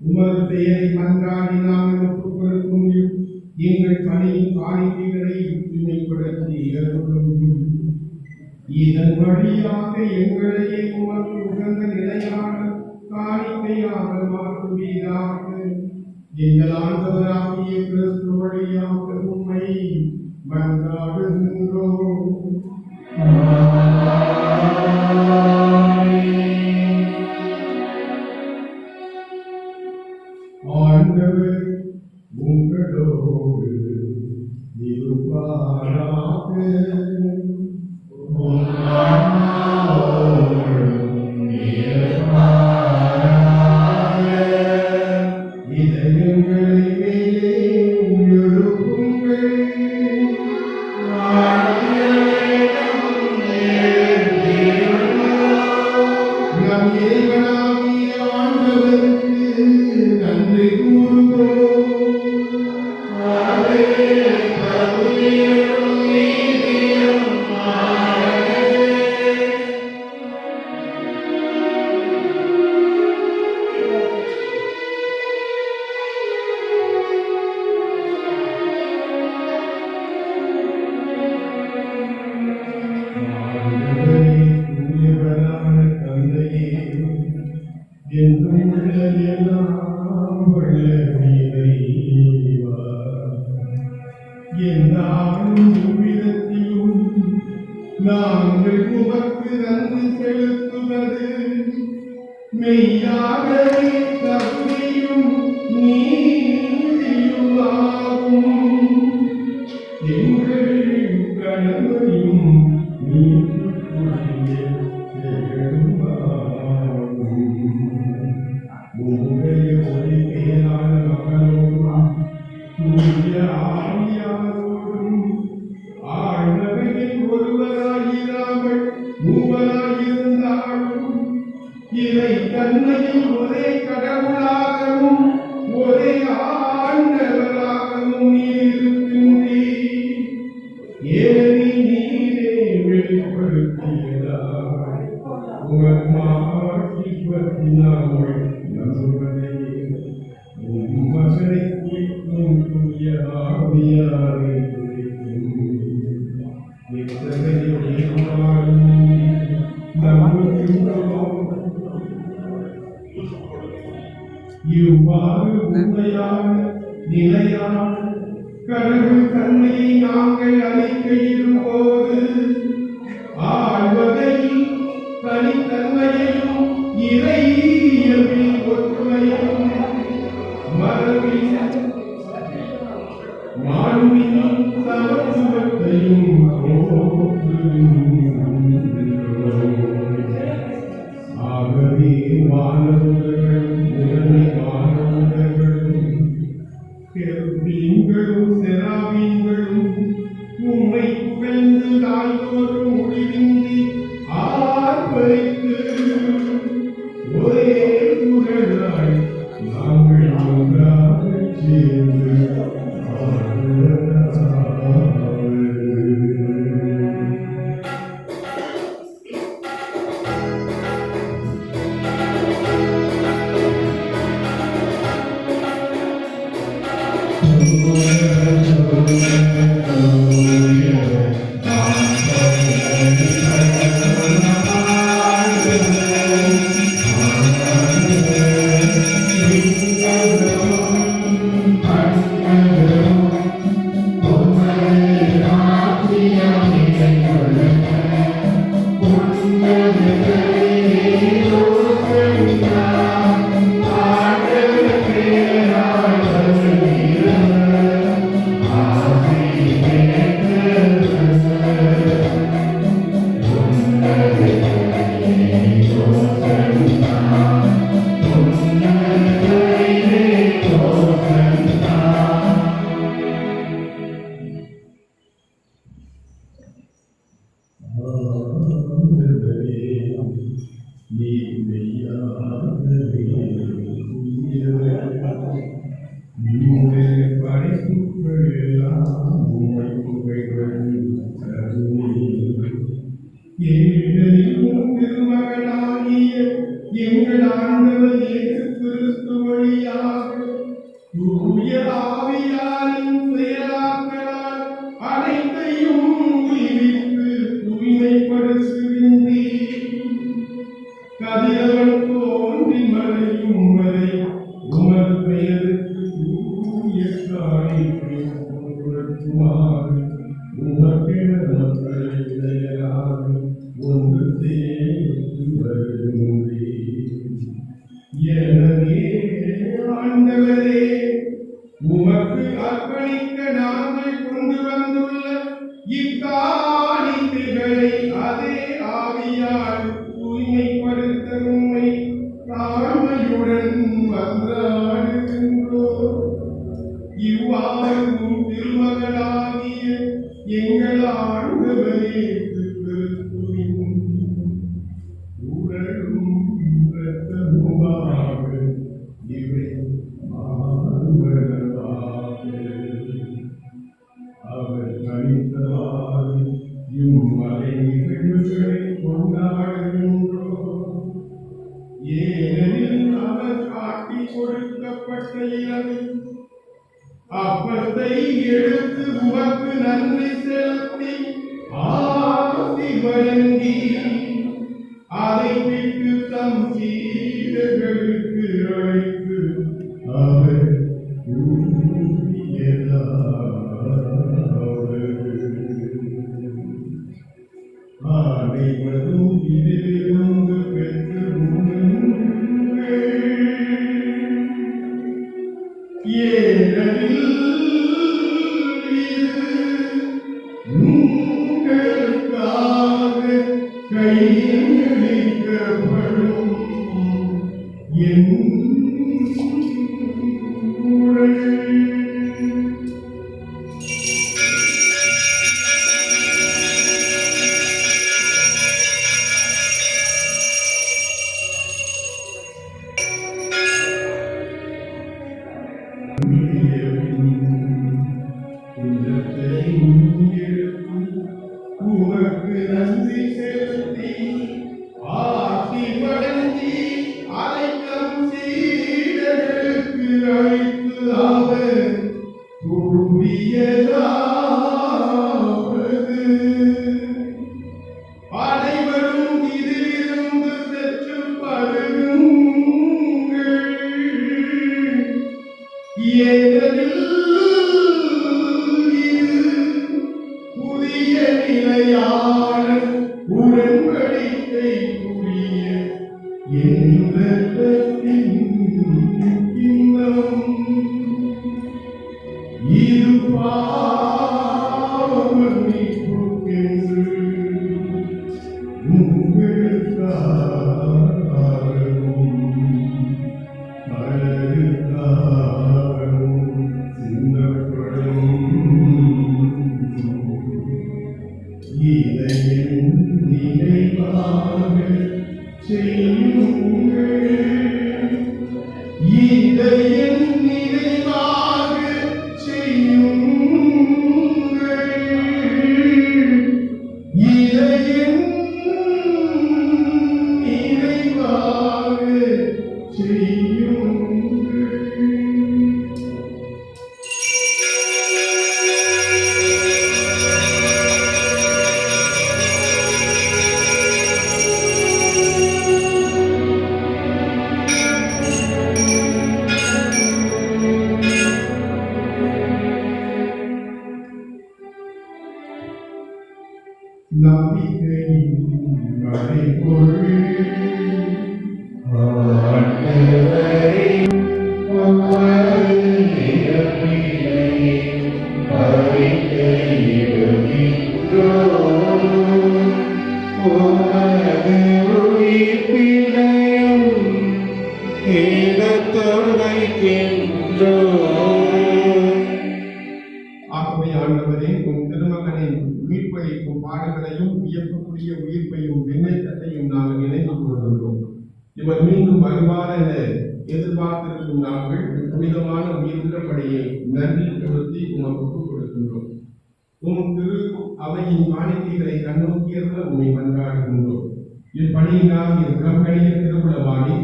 உமது பெயரை மன்றாடி நாங்கள் ஒப்புக் கொடுக்கும் எங்கள் பணியின் காணிக்கைகளை உண்மைப்படுத்தி இதன் வழியாக எங்களையே உமக்கு உகந்த நிலையான காணிக்கையாக மாற்றுவீராக. எங்கள் ஆண்டவராகிய கிறிஸ்து வழியாக உம்மை மன்றாடுகின்றோம். ஆண்டவர் உங்களோடு இருப்பாராக. உம் ஆன்மாவோடும் இருப்பாராக. எல்லாம் வல்ல இறைவா, என்னாலும் இவ்விதத்திலும் நாங்கள் உமக்கு நன்றி செலுத்துவது மெய்யாகவே தகுதியும் நீதியும் ஆகும். எங்கள் கடமையும் நீதிக்குரிய செயலுமாகும். உம்முடைய ஒளி மேலான மகனோடும் தூய ஆவியாரோடும் ஆழ்நகையில் ஒருவராயிராமல் மூவராயிருந்தாலும் இதை தன்மையில் ஒரே கடவுளாகவும் ஒரே ஆண்டவராகவும் இருக்கின்றீர். ஏனெனில் நீரே வெளிப்படுத்தியதாய் உமது மாட்சி பற்றி நாங்கள் நம்புவதே உம் மகனை குறிக்கும் தூய ஆவியாரை குறிக்கும் எத்தகைய ஏமாறும் நம்புகின்றோம். இவ்வாறு உண்மையான நிலையான கடவுள் தன்மையை நாங்கள் அறிக்கையிடும் போது ஆழ்வதையில் தனித்தன்மையையும் இறையியலில் ஒற்றுமையையும் மரபில் மாண்பின் சமத்துவத்தையும் ஆகவே மாணவர்களும் முதன்மை மாணவர்களும் பெரும்பீன்களும் செராபீன்களும் உம்மை புகழ்ந்து நாள்தோறும் முடிவின்றி ஆர்ப்பரித்து ஒரே புகழாய் நாங்கள் ஒன்றாக சேர்ந்து எங்கள் ஆண்டவர் இயேசு கிறிஸ்து வழியாக தூய ஆவியாரின் செயலாக்களால் அனைத்தையும் உயிர்த்து தூய்மைப்படுத்துகின்றீர். கதிரவன் தோன்றி மறையும் வரை உமது பெயருக்கு தூய காணிக்கை கொடுக்குமாறு உமக்கென மக்களை செயலாக ஒன்று சேர்த்து வருகின்றீர். எனவே ஆண்டவரே, உமக்கு அர்ப்பணிக்க நாங்கள் கொண்டு வந்துள்ள இக்காணிக்கைகளை அதே ஆவியால் தூய்மைப்படுத்த உம்மை தாழ்மையுடன் மன்றாடுகின்றோம். இவ்வாறு உம் திருமகனாகிய எங்கள் ஆண்டவரே கிறிஸ்துவின் உடலும் இரத்தமுமாக இவை மாறுவனவாக. அவர் கணித்தவாறு இம்மறை நிகழ்வுகளை கொண்டாடுகின்றோம். ஏனெனில் அவர் காட்டிக் கொடுக்கப்பட்ட இரவு அப்பத்தை எடுத்து உமக்கு நன்றி செலுத்தி ஆசி வழங்கி அதை விட்டு தம் சீடர்களுக்கு அளித்தார். அனைவரும் இதிலிருந்து பெற்று உண்ணுங்கள். ஏனெனில் இது உங்களுக்காக கையளிக்கப்படும் என் உடல். உமக்கு நன்றி செலுத்தி ஆசி வழங்கி அழைக்கும் சீடர்களுக்கு அழைத்து அவர் கூறியதாவது அனைவரும் இதிலிருந்து பெற்று பருகுங்கள். ஏனெனில் இது புதிய நிலையான உடன்படிக்கைக்குரிய என் இரத்தத்தின் கிண்ணம். இது பாவ மன்னிப்புக்கென்று உங்களுக்காகவும் பலருக்காகவும் சிந்தப்படும். இதை என் நினைவாக செய்யுங்கள். இதை என் நினைவாக செய்யுங்கள். இதை என் நினைவாக செய்யுங்கள். நம்பிக்கையின் மறைபொருள் ஆண்டவரே, உமது இறப்பினை அறிக்கையிடுகின்றோம். உமது உயிர்ப்பினையும் எடுத்துரைக்கின்றோம். ஆகவே ஆண்டவரே, உம் திருமகனின் மீட்பளிக்கும் பாடுகளையும் வியப்புக்குரிய உயிர்ப்பையும் விண்ணேற்றத்தையும் நாங்கள் நினைவு கூறுகின்றோம். இவர் மீண்டும் வருவார் என எதிர்பார்த்திருக்கும் நாங்கள் புனிதமான உயிர்ப்படியை நன்றி செலுத்தி உமக்கு ஒப்புக் கொடுக்கின்றோம். உம் திரு அவையின் காணிக்கைகளை கண்ணோக்கியர்ல உண்மை மன்றாடுகின்றோம். இப்பணியினால் இவ்வுலகணிய திருவுளவாணி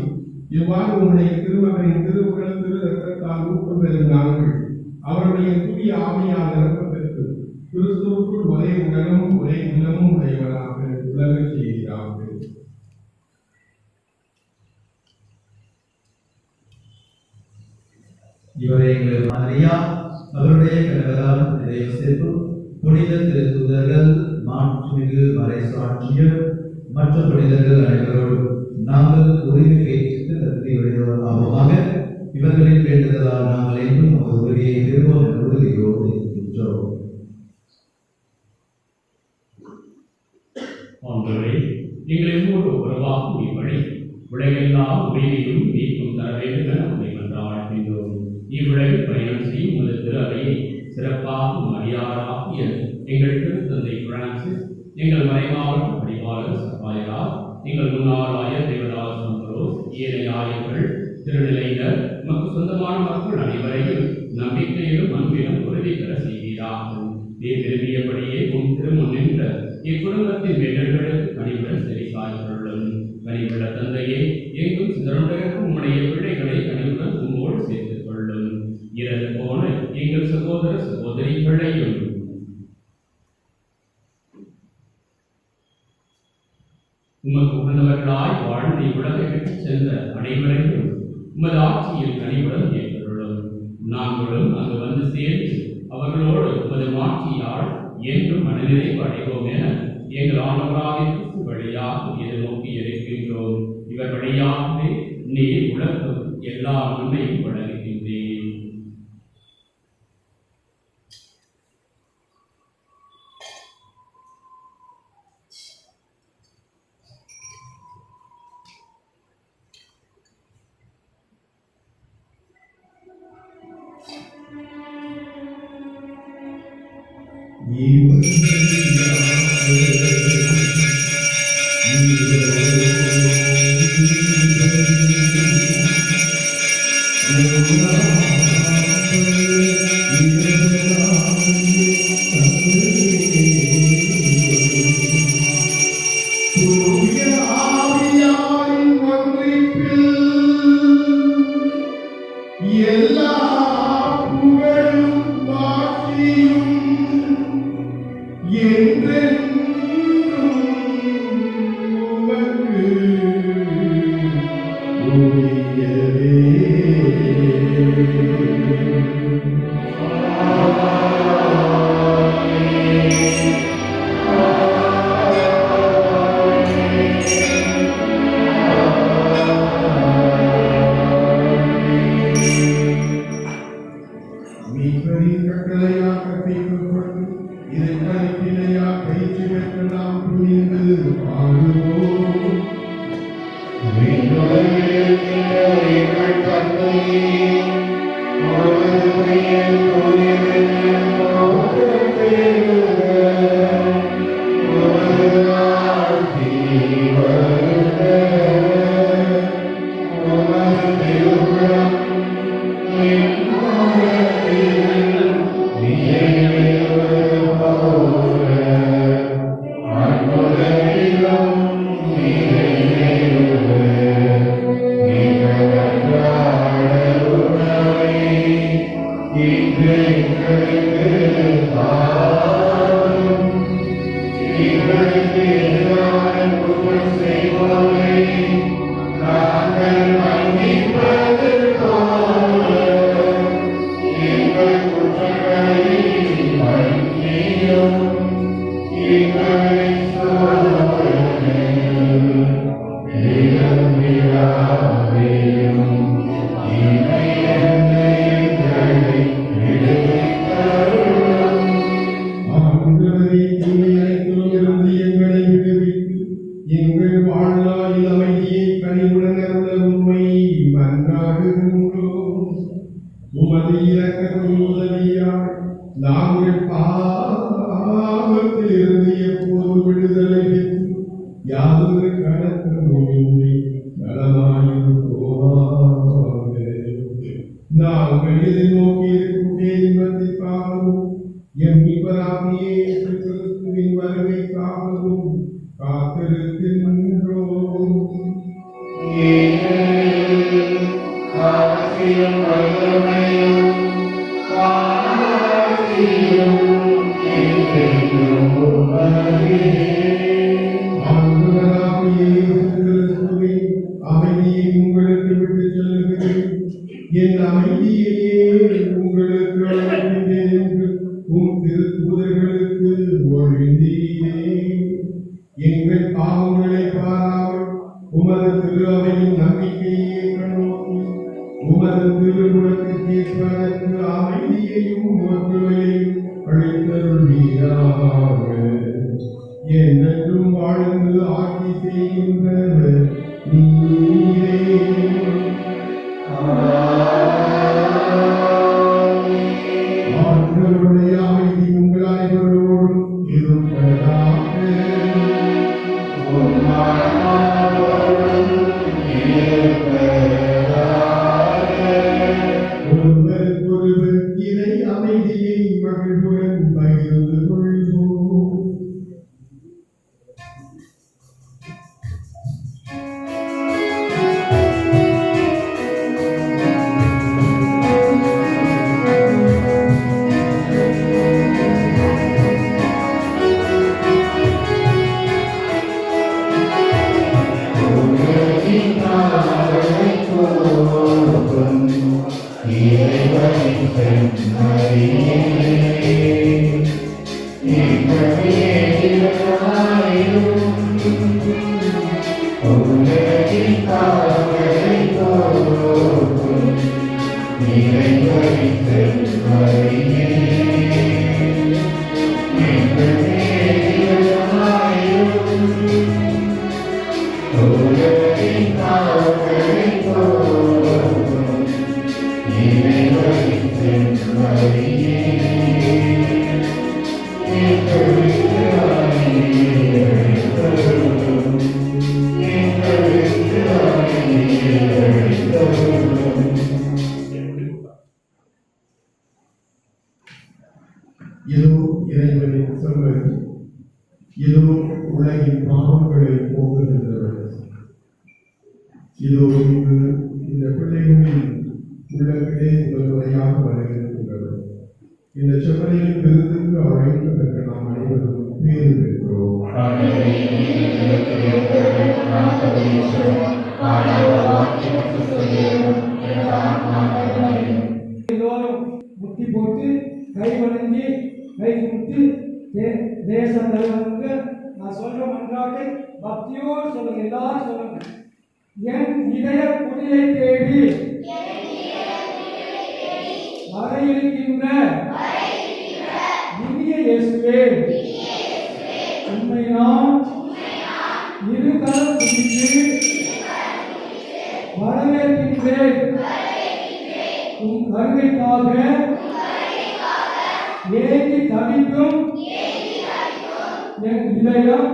இவ்வாறு உன்னுடைய திருமகனின் திருவுடல் திரு ரத்தத்தால் ஊக்கம் பெறும் நாங்கள் அவருடைய தூய ஆவியால் நிரப்பப் பெற்று கிறிஸ்துவுக்குள் ஒரே உடலும் ஒரே உள்ளமும் உடையவராக உலகச் செய்கிறார்கள். இவரை எங்களுக்கு மரியா அவருடைய கணவரால் யோசேப்பு புனித திருத்தூதர்கள் மாண்புமிகு மறைசாட்சியர் மற்ற புனிதர்கள் அனைவரோடும் நாங்கள் உரிமை கேட்டு தகுதியுடையவர்களாக இவர்களின் வேண்டுதலால் நாங்கள் என்றும் ஒரு உரிமையை பெறுவோம் என்ற உறுதியோடு இருக்கின்றோம். ஆண்டவரே, நீங்கள் எம்மோடு உறவாகும் இவ்வழி உலகெல்லாம் உரிமையும் நீக்கும் தர வேண்டும் என உண்மை மன்றாடுகின்றோம். இவ்வுலகில் பயணம் செய்யும் உமது திரு அவையை சிறப்பாக மரியாதையாகிய எங்கள் திருத்தந்தை பிரான்சிஸ், எங்கள் மறைமாவட்ட பணிவாளர் சபாயரார், எங்கள் முன்னாள் ஆயர் தேவதாஸ் சந்தரோஸ், ஏனைய ஆயர்கள், திருநிலையினர், நமக்கு சொந்தமான மக்கள் அனைவரையும் நம்பிக்கையிலும் அன்பிலும் உறுதி பெற செய்வீராகும். நீ விரும்பியபடியே உன் திருமுன் நின்ற இக்குடும்பத்தின் வேடர்களுக்கு கனிவுடன் செவி சாய்களும். கனிவுள்ள தந்தையே, எங்கும் சிதறண்டகக்கும் உம்முடைய பிள்ளைகளை கனிவுடன் உம்மோடு சேர்த்துக் கொள்ளும். இறந்து போன எங்கள் சகோதர சகோதரிகளையும் உமக்கு உகந்தவர்களாய் வாழ்ந்து இவ்வுலகை விட்டுச் சென்ற அனைவரையும் உமது ஆட்சியில் கனிவுடன் ஏற்றுள்ளோம். நாங்களும் அங்கு வந்து சேர்ந்து அவர்களோடு உமது மாட்சியால் என்றும் மனநிறைவு அடைவோம் என எங்கள் ஆண்டவராகிய கிறிஸ்து வழியாக எதிர்நோக்கி இருக்கின்றோம். இவர் வழியாகவே நீர் உலகம் எல்லா நன்மையும் வழங்குகின்றேன். எல்லா புகழும் மாற்றியும் என்றென்றும் உமக்கு உரியவே. மீட்பரின் கட்டளையாக கற்பிக்கப்பட்டு இதை கணிப்பினையாக பயிற்சி பெற்று நாம் துணிந்து பாடுவோம். எங்கள் தந்தையே, உமது பெயர் தூயதென போற்றப் பெறுக. உமது ஆட்சி வருக. உமது திருவுளம் எங்கள் வாழ்நாளில் அமைதியை கனிவுடன் அருள உம்மை மன்றாடுகின்றோம். உமது இரக்கத்தின் உதவியால் நாங்கள் பாவத்தில் இருந்து எப்போது விடுதலை பெற்று யாதொரு கணக்கமின்றி நலமாயிருப்போமாக. நாங்கள் எதிர்நோக்கி இருக்கும் பேரின்பத்திற்காகவும் எம் மீட்பராகிய இயேசு கிறிஸ்துவின் வருகைக்காகவும் காத்திருக்கின்றோம். ஆண்டவராகிய இயேசு கிறிஸ்துவே, அமைதியை உங்களுக்கு விட்டுச் செல்கிறேன். என் அமைதியையே உங்களுக்கு அளிக்கின்றேன் என்று உம் திருத்தூதர்களுக்கு மொழிந்தீரே. எங்கள் பாவங்களை பாராமல் உமது திரு அவையின் நம்பிக்கையை கண்ணோக்கி உமது திருவுலகத்திற்கு ஏற்பதற்கு அமைதியையும் ஒற்றுமையையும் அளித்தருள்வீராக. என்றென்றும் வாழ்ந்து ஆட்சி செய்கின்றவர் நீரே. ஆண்டவருடைய அமைதி உங்கள் அனைவரோடும் இருப்பதாக. ஒருவருக்கொருவர் இறை அமைதியை மகிழ்வுடன் பகிர்ந்து கொள்வோம். இதோ இறைவனின் செம்மறி, இதோ உலகின் பாவங்களை போக்குகின்றவர். இதோ இங்கு இந்த பிள்ளைகளின் உள்ளங்களே முதல் முறையாக வருகின்றவர். இந்த செம்மறியின் விருதுக்கு அழைக்கப்பட்ட நாம் அனைவரும் பேறு பெற்றோம். எல்லோரும் முட்டி போட்டு கை வணங்கி கை குத்தி தேச தலைவருக்கு நான் சொல்ற மன்றாட்டை பக்தியோடு சொல்லுங்க, எல்லாரும் சொல்லுங்க. என் இதய குடிலை தேடி வர இருக்கின்ற இனிய இயேசுவே, உம்மை நான் இருகரம் பிடித்து வரவேற்கின்றேன். உம் வருகைக்காக ஏங்கி தவிக்கும் என் இதயம்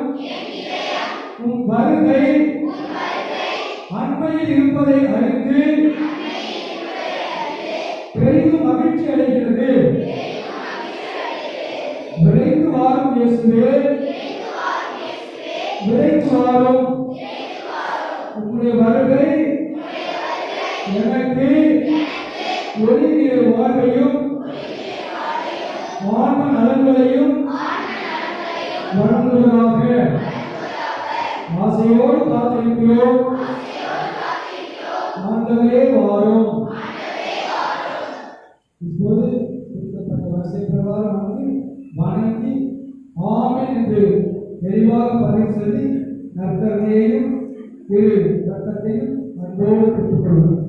உம் வருகை அண்மையில் இருப்பதை அறிந்து பெரிதும் மகிழ்ச்சி அடைகிறது. விரைந்து வாரும் இயேசுவே, விரைந்து வாரும். உம்முடைய வருகை எனக்கு ஒருங்கிய வாழ்வையும் வாழ்வு நலன்களையும் வழங்குவதாக ஆசையோடு காத்திருக்கிறோம். ஆண்டவரே வாரும். இப்போது கொடுக்கப்பட்ட வரிசை பிரகாரம் வந்து வணங்கி ஆமென் என்று தெளிவாக பதில் சொல்லி நற்கருணையையும் திரு ரத்தத்தையும் அன்போடு பெற்றுக்கொள்வோம்.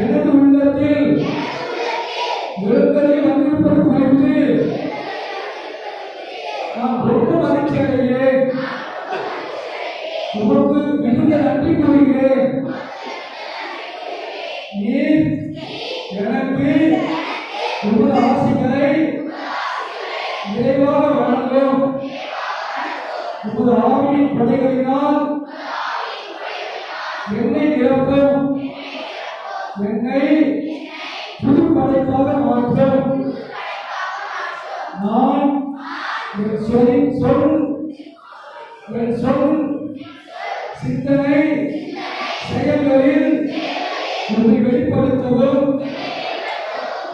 எனது உள்ளத்தில் விருந்தலில் வந்திருப்பது குறித்து நான் ரொம்ப மகிழ்ச்சி அடைகிறேன். உமக்கு மிகுந்த நன்றி கூறுகிறேன். நீர் எனக்கு உமது ஆசைகளை நிறைவாக வழங்கும். உமது ஆவியின் படைகளினால் என்னை நிரப்பும். என்னை புது படைப்பாக மாற்றும். நான் என் சொல் சிந்தனை செயல்களில் உன்னை வெளிப்படுத்தவும்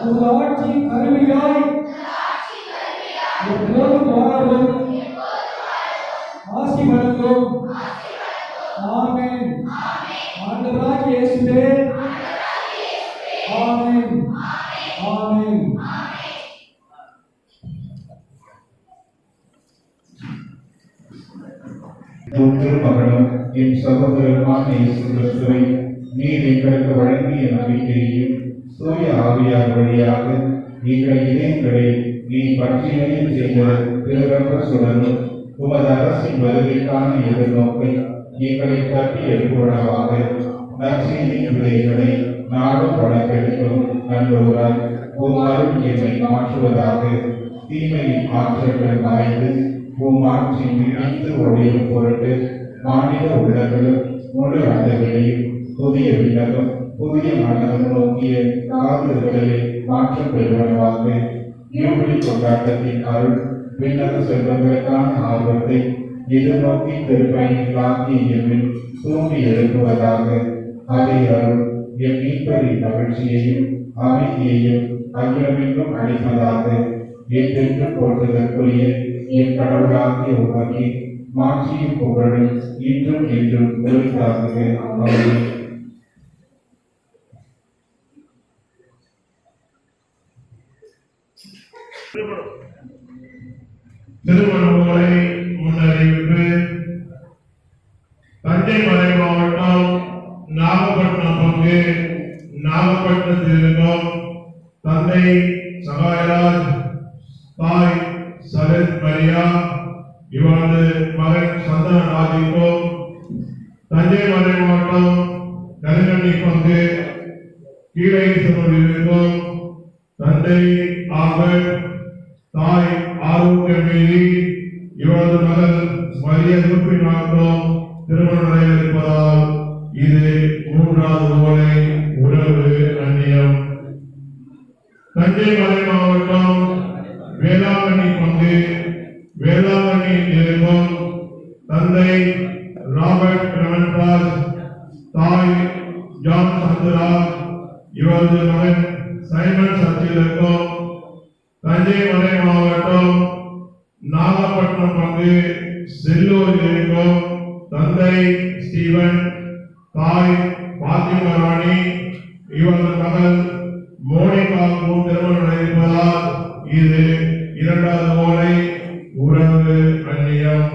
உன் ஆட்சியின் கருவியாய் எப்போதும் வாழவும் ஆசி வழங்கும். ஆமென். ஆண்டவராகிய இயேசுவே, ஆமென். ஆமென். திருமகனும் என் சகோதரருமான இயேசு கிறிஸ்துவை நீர் எங்களுக்கு வழங்கிய நம்பிக்கையையும் தூய ஆவியார் வழியாக எங்கள் இதயங்களை நீ பற்றினையும் செய்த திருரம்ப சுடரும் உமது அரசின் வருகைக்கான எதிர்நோக்கை எங்களை தட்டி எழுப்புவனவாக நற்செய்தியின் விதைகளை நாடும் வளர்க்கெடுக்கும் நண்பர்களால் உம் அருள் என்னை மாற்றுவதாக. தீமையின் ஆற்றல்கள் மறைந்து உம் ஆட்சி நினைத்து ஒழியும் பொருட்டு மாநில உள்ளங்களும் முழு அண்டங்களையும் புதிய விண்ணகம் புதிய மண்டலம் நோக்கிய காதல்களில் மாற்றம் பெறுவனவாக. யூபிலி கொண்டாட்டத்தின் அருள் விண்ணக செல்வங்களுக்கான ஆர்வத்தை எதிர்நோக்கி திருப்பயணிகளாகி எம்மில் தூண்டி எழுப்புவதாக. அதே அருள் எம் மீட்பரின் மகிழ்ச்சியையும் அமைதியையும் அகிலமெங்கும் அளிப்பதாக. என்றென்று போற்றுதற்குரிய என் கடவுளாகிய உமக்கு மாட்சியும் புகழும் இன்றும் என்றும் உரித்தாகுக. ஆமென். திருமணங்களை முன்னறிவிப்பு. தஞ்சை மறை மாவட்டம் நாகப்பட்டினம் பங்கு நாகப்பட்டினத்தில் இருக்கும் தந்தை சகாயராஜ், தாய் சரத் மரியா, இவரது மகன் சந்தனராஜுக்கும் தஞ்சை மறை மாவட்டம் கருங்கண்ணி பங்கு கீழே இருக்கும் தந்தை ஆபத், தாய் ஆரோக்கியமேரி, இவரது மகள் மரிய துப்பினாக்கும் திருமணம் நடைபெறுவதால் இது மூன்றாவது ஓலை உறவு அந்நியம். தஞ்சை மறை மாவட்டம் வேளாங்கண்ணி பங்கு வேளாங்கண்ணியில் இருக்கும் தந்தை ராபர்ட் கிரமன்ராஜ், தாய் ஜான் சந்துராஜ், இவரது மகன் சைமன் சர்ச்சில் இருக்கும் தஞ்சை மறை மாவட்டம் நாகப்பட்டினம் பங்கு செல்லூரில் இருக்கும் தந்தை ஸ்டீவன், தாய் பாத்திமராணி, இவரது மகள் மோனிகாவுக்கும் திருமணம் நடைபெறுவதால் இது இரண்டாவது ஓலை உறவு அந்நியம்.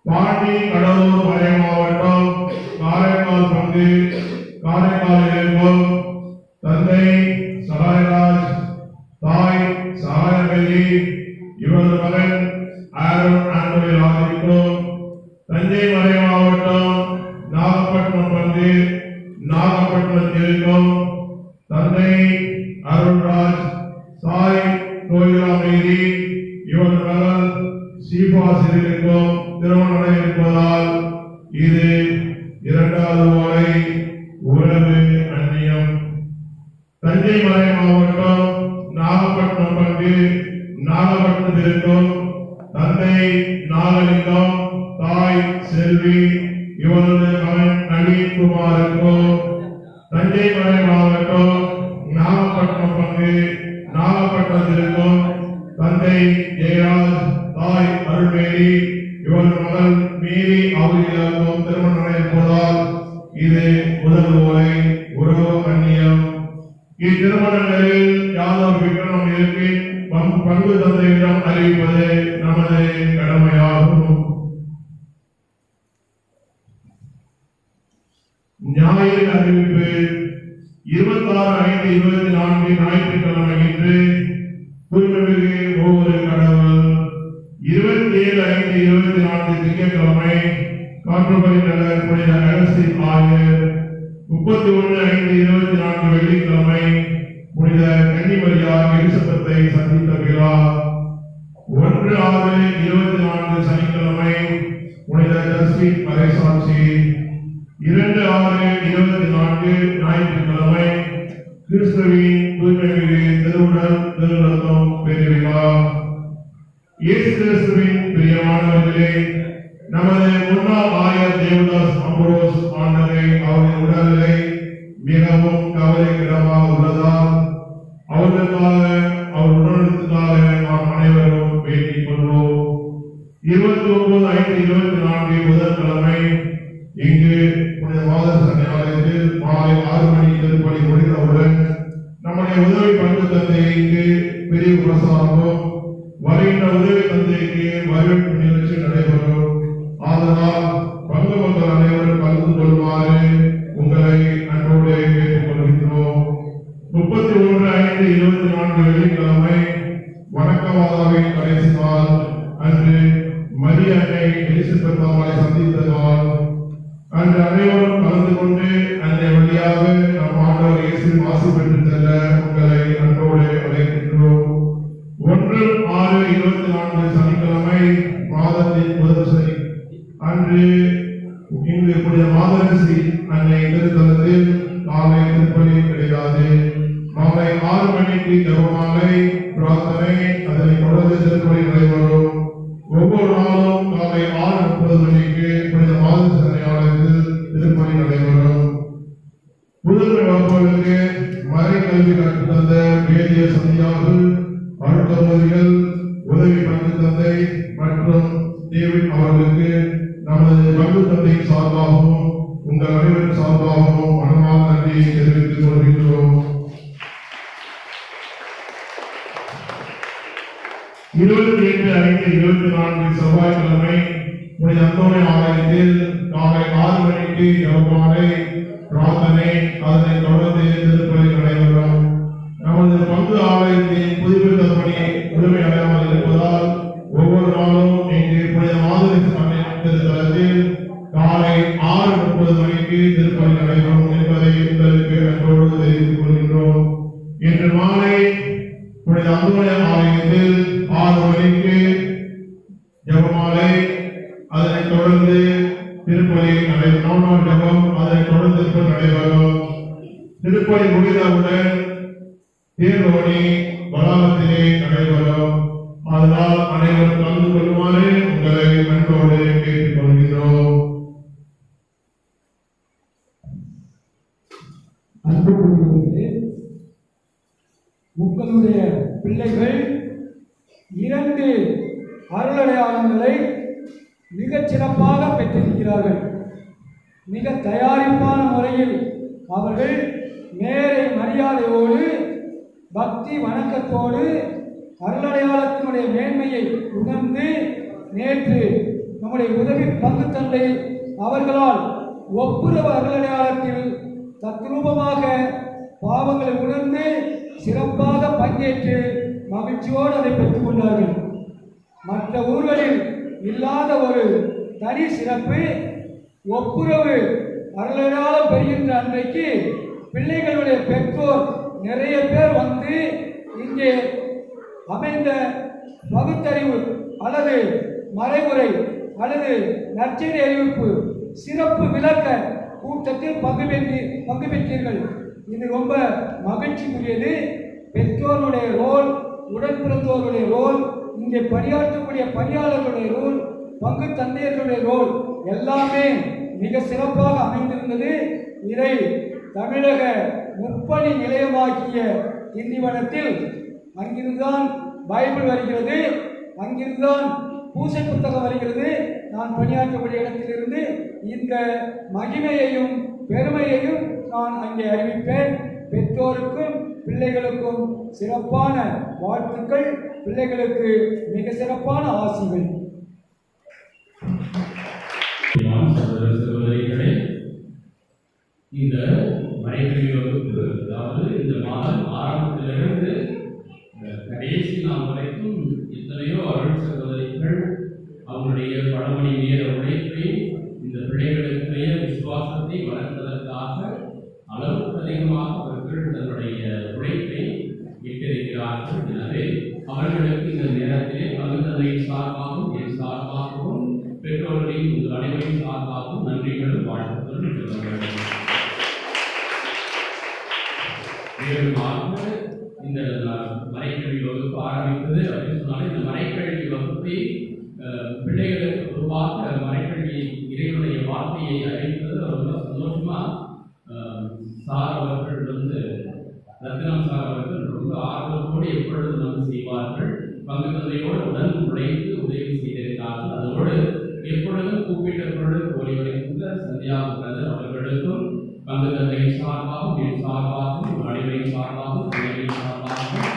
பாண்டி கடலூர் மறை மாவட்டம் காரைக்கால் பங்கு காரைக்காலில் இருக்கும் தந்தை சகாயராஜ், தாய் சகாயவல்லி, இவரது மகன் ஆரோன் ஆண்டோவில் ஆதிக்கும் தஞ்சை மறை மாவட்டம் இது இரண்டாவது ஓலை உறவு அந்நியம். தஞ்சை மறை மாவட்டம் நாகப்பட்டினம் பங்கு நாகப்பட்டினத்திற்கும் தந்தை நாகலிங்கம், தாய் செல்வி, இவரது மகன் நவீன்குமாருக்கும் தஞ்சை மறை மாவட்டம் நாகப்பட்டினம் பங்கு நாகப்பட்டினத்திற்கும் தந்தை ஜெயராஜ், தாய் அருள்மேரி, இவரது மகள் மீறி அவர்களுக்கும் திருமணம் நடைபெறுவதால் இது முதல் ஓலை உறவு அந்நியம். இத்திருமணங்களில் யாதொரு விக்ரம் இருப்பின் பங்கு தந்தையிடம் அறிவிப்பது நமது கடமையாகும். ஞாயிறு அறிவிப்பு 26/5/24 ஞாயிற்றுக்கிழமை இன்று தூய்மைமிகு ஒவ்வொரு கடவுள். 27/5/24 திங்கட்கிழமை காற்றுப்பள்ளி நகர் புனித அகஸ்டின் ஆயர். 31/5/24 வெள்ளிக்கிழமை புனித கன்னிமரியா எலிசபெத்தை சந்தித்த விழா. 1/6/24 சனிக்கிழமை புனித ஜஸ்டின் மறைசாட்சி. 2/6/24 ஞாயிற்றுக்கிழமை கிறிஸ்துவின் தூய்மைமிகு திருவுடல் திருரத்தம் பெருவிழா. இயேசு கிறிஸ்துவின் பிரியமானவர்களே, நமது முன்னாள் ஆயர் தேவதாஸ் அம்புரோஸ் ஆண்டவரை அவருடைய உடல்நிலை மிகவும் கவலைக்கிடமாக உள்ளதால் அவர்களுக்காக அவர் உடனடிக்காக நாம் அனைவரும் வேண்டிக் கொள்வோம். 29/5/24 புதன்கிழமை இங்கு புனித மாதர் சபை ஆலயத்தில் மாலை 6 மணிக்கு திருப்பலி முடிந்தவுடன் நம்முடைய உதவி பங்கு தந்தைக்கு பெரிய பிரசாரமும் வருகின்ற உதவி தந்தைக்கு வரவேற்பு நிகழ்ச்சி நடைபெறும். ஆதலால் பங்கு மக்கள் அனைவரும் கலந்து கொள்ளுமாறு உங்களை அன்போடு கேட்டுக் கொள்கின்றோம். 31/5/24 வெள்ளிக்கிழமை வணக்கமாதாவின் கடைசி நாள் அன்று மரிய அன்னை எலிசபெத் அம்மாவை சந்தித்த நாள். அன்று அனைவரும் கலந்து கொண்டு அன்னை வழியாக நம் ஆண்டவர் இயேசுவின் ஆசி பெற்று செல்ல உங்களை அன்போடு அழைக்கின்றோம். 1/6/24 சனிக்கிழமை மாதத்தின் முதல் சனி அன்று இங்கு புனித மாதரசி அன்னை திருத்தலத்தில் காலை திருப்பலி கிடையாது. மாலை 6 மணிக்கு ஜெபமாலை பிரார்த்தனை, அதனை தொடர்ந்து திருப்பலி நடைபெறும். ஒவ்வொரு நாளும் காலை 6:30 மணிக்கு புனித மாதரசி ஆலயத்தில் திருப்பலி நடைபெறும். புதுமை வகுப்புகளுக்கு மறை கல்வி கற்றுத்தந்த வேதிய சந்தியார்கள், அருட்தம்பதிகள், உதவி பங்கு தந்தை மற்றும் டேவிட் அவர்களுக்கு நமது பங்கு தந்தையின் சார்பாகவும் உங்கள் அனைவரின் சார்பாகவும் மனமார்ந்த நன்றியை தெரிவித்துக் கொள்கின்றோம். 28/5/24 செவ்வாய்க்கிழமை புனித அந்தோணி ஆலயத்தில் காலை 6 மணிக்கு ஜெபமாலை பிரார்த்தனை, அதனை தொடர்ந்து திருப்பலி நடைபெறும். நமது பங்கு ஆலயத்தின் புதுப்பித்த பணி முழுமையடையாமல் இருப்பதால் ஒவ்வொரு நாளும் இங்கு புனித மாதரசி அன்னை திருத்தலத்தில் காலை 6:30 மணிக்கு திருப்பலி நடைபெறும் என்பதை உங்களுக்கு அன்போடு தெரிவித்துக் கொள்கின்றோம். இன்று மாலை புனித அந்தோணி ஆலயத்தில் 6 மணிக்கு ஜெபமாலை, அதனை தொடர்ந்து திருப்பலி நடைபெறும். ஜெபம், அதனை தொடர்ந்து திருப்பலி நடைபெறும். திருப்பலி முடிந்தவுடன் தேர்வணி வளாகத்திலே நடைபெறும். அதனால் அனைவரும் கலந்து கொள்ளுமாறு உங்களை அன்போடு கேட்டுக் கொள்கிறோம். அன்புக்குரியவர்களே, உங்களுடைய பிள்ளைகள் 2 அருளடையாளங்களை மிகச் சிறப்பாக பெற்றிருக்கிறார்கள். மிக தயாரிப்பான முறையில் அவர்கள் நேரை மரியாதையோடு பக்தி வணக்கத்தோடு அருளடையாளத்தினுடைய மேன்மையை உணர்ந்து நேற்று நம்முடைய உதவி பங்கு தந்தை அவர்களால் ஒப்புரவு அருளடையாளத்தில் தத்ரூபமாக பாவங்களை உணர்ந்து சிறப்பாக பங்கேற்று மகிழ்ச்சியோடு அதை பெற்றுக் கொண்டார்கள். மற்ற ஊர்களில் இல்லாத ஒரு தனி சிறப்பு ஒப்புரவு அருளடையாளம் பெறுகின்ற அன்றைக்கு பிள்ளைகளுடைய பெற்றோர் நிறைய பேர் வந்து இங்கே அமைந்த பகுத்தறிவு அல்லது மறைமுறை அல்லது நற்செய்தி அறிவிப்பு சிறு விளக்க கூட்டத்தில் பங்கு பெற்றீர்கள். இது ரொம்ப மகிழ்ச்சிக்குரியது. பெற்றோருடைய ரோல், உடன் பிறந்தோருடைய ரோல், இங்கே பணியாற்றக்கூடிய பணியாளர்களுடைய ரோல், பங்கு தந்தையர்களுடைய ரோல் எல்லாமே மிக சிறப்பாக அமைந்திருந்தது. இதை தமிழக முப்பணி நிலையமாக்கிய திண்டிவனத்தில் அங்கிருந்துதான் பைபிள் வருகிறது, அங்கிருந்துதான் பூசை புத்தகம் வருகிறது. நான் பணியாற்றக்கூடிய இடத்திலிருந்து இந்த மகிமையையும் பெருமையையும் நான் அங்கே அறிவிப்பேன். பெற்றோருக்கும் பிள்ளைகளுக்கும் சிறப்பான வாழ்த்துக்கள், பிள்ளைகளுக்கு மிக சிறப்பான ஆசிகள். சகோதரிகளே, இந்த மறைக்கல்வி வகுப்பு, அதாவது இந்த மாதம் ஆரம்பத்திலிருந்து கடைசி நாள் வரைக்கும் எத்தனையோ அருள் சகோதரிகள் அவங்களுடைய பல மணி நேர உழைப்பை இந்த பிள்ளைகளுக்குரிய விசுவாசத்தை வளர்ப்பதற்காக அளவுக்கு அதிகமாக அவர்கள் தன்னுடைய உழைப்பை இட்டிருக்கிறார்கள். எனவே அவர்களுக்கு இந்த நேரத்திலே பங்குதந்தையின் சார்பாகவும் என் சார்பாகவும் பெற்றோர்களின் உங்கள் அனைவரின் சார்பாகவும் நன்றிகளும் வாழ்த்துக்களும் சொல்லுங்கள். மேலுமாக இந்த மறைக்கல்வி வகுப்பு ஆரம்பித்தது அப்படின்னு சொன்னாலே இந்த மறைக்கல்வி வகுப்பை பிள்ளைகளுக்கு பொதுவாக மறைக்கல்வி இறைவனுடைய வார்த்தையை அறிவித்தது ரொம்ப சந்தோஷமா சார் அவர்கள் ரத்னம் சார் அவர்கள் ரொம்ப ஆர்வத்தோடு எப்பொழுதும் செய்வார்கள். பங்கு தந்தையோடு உடன் உழைத்து உதவி செய்திருக்கிறார்கள். அதோடு எப்பொழுதும் கூப்பிட்ட பொருள் ஒளிவரைக்குள்ள சந்தியா பிரதர் அவர்களுக்கும் பங்கு தந்தையின் சார்பாகவும் என் சார்பாகவும் அனைவரின் சார்பாகவும் பிள்ளைகளின் சார்பாகவும்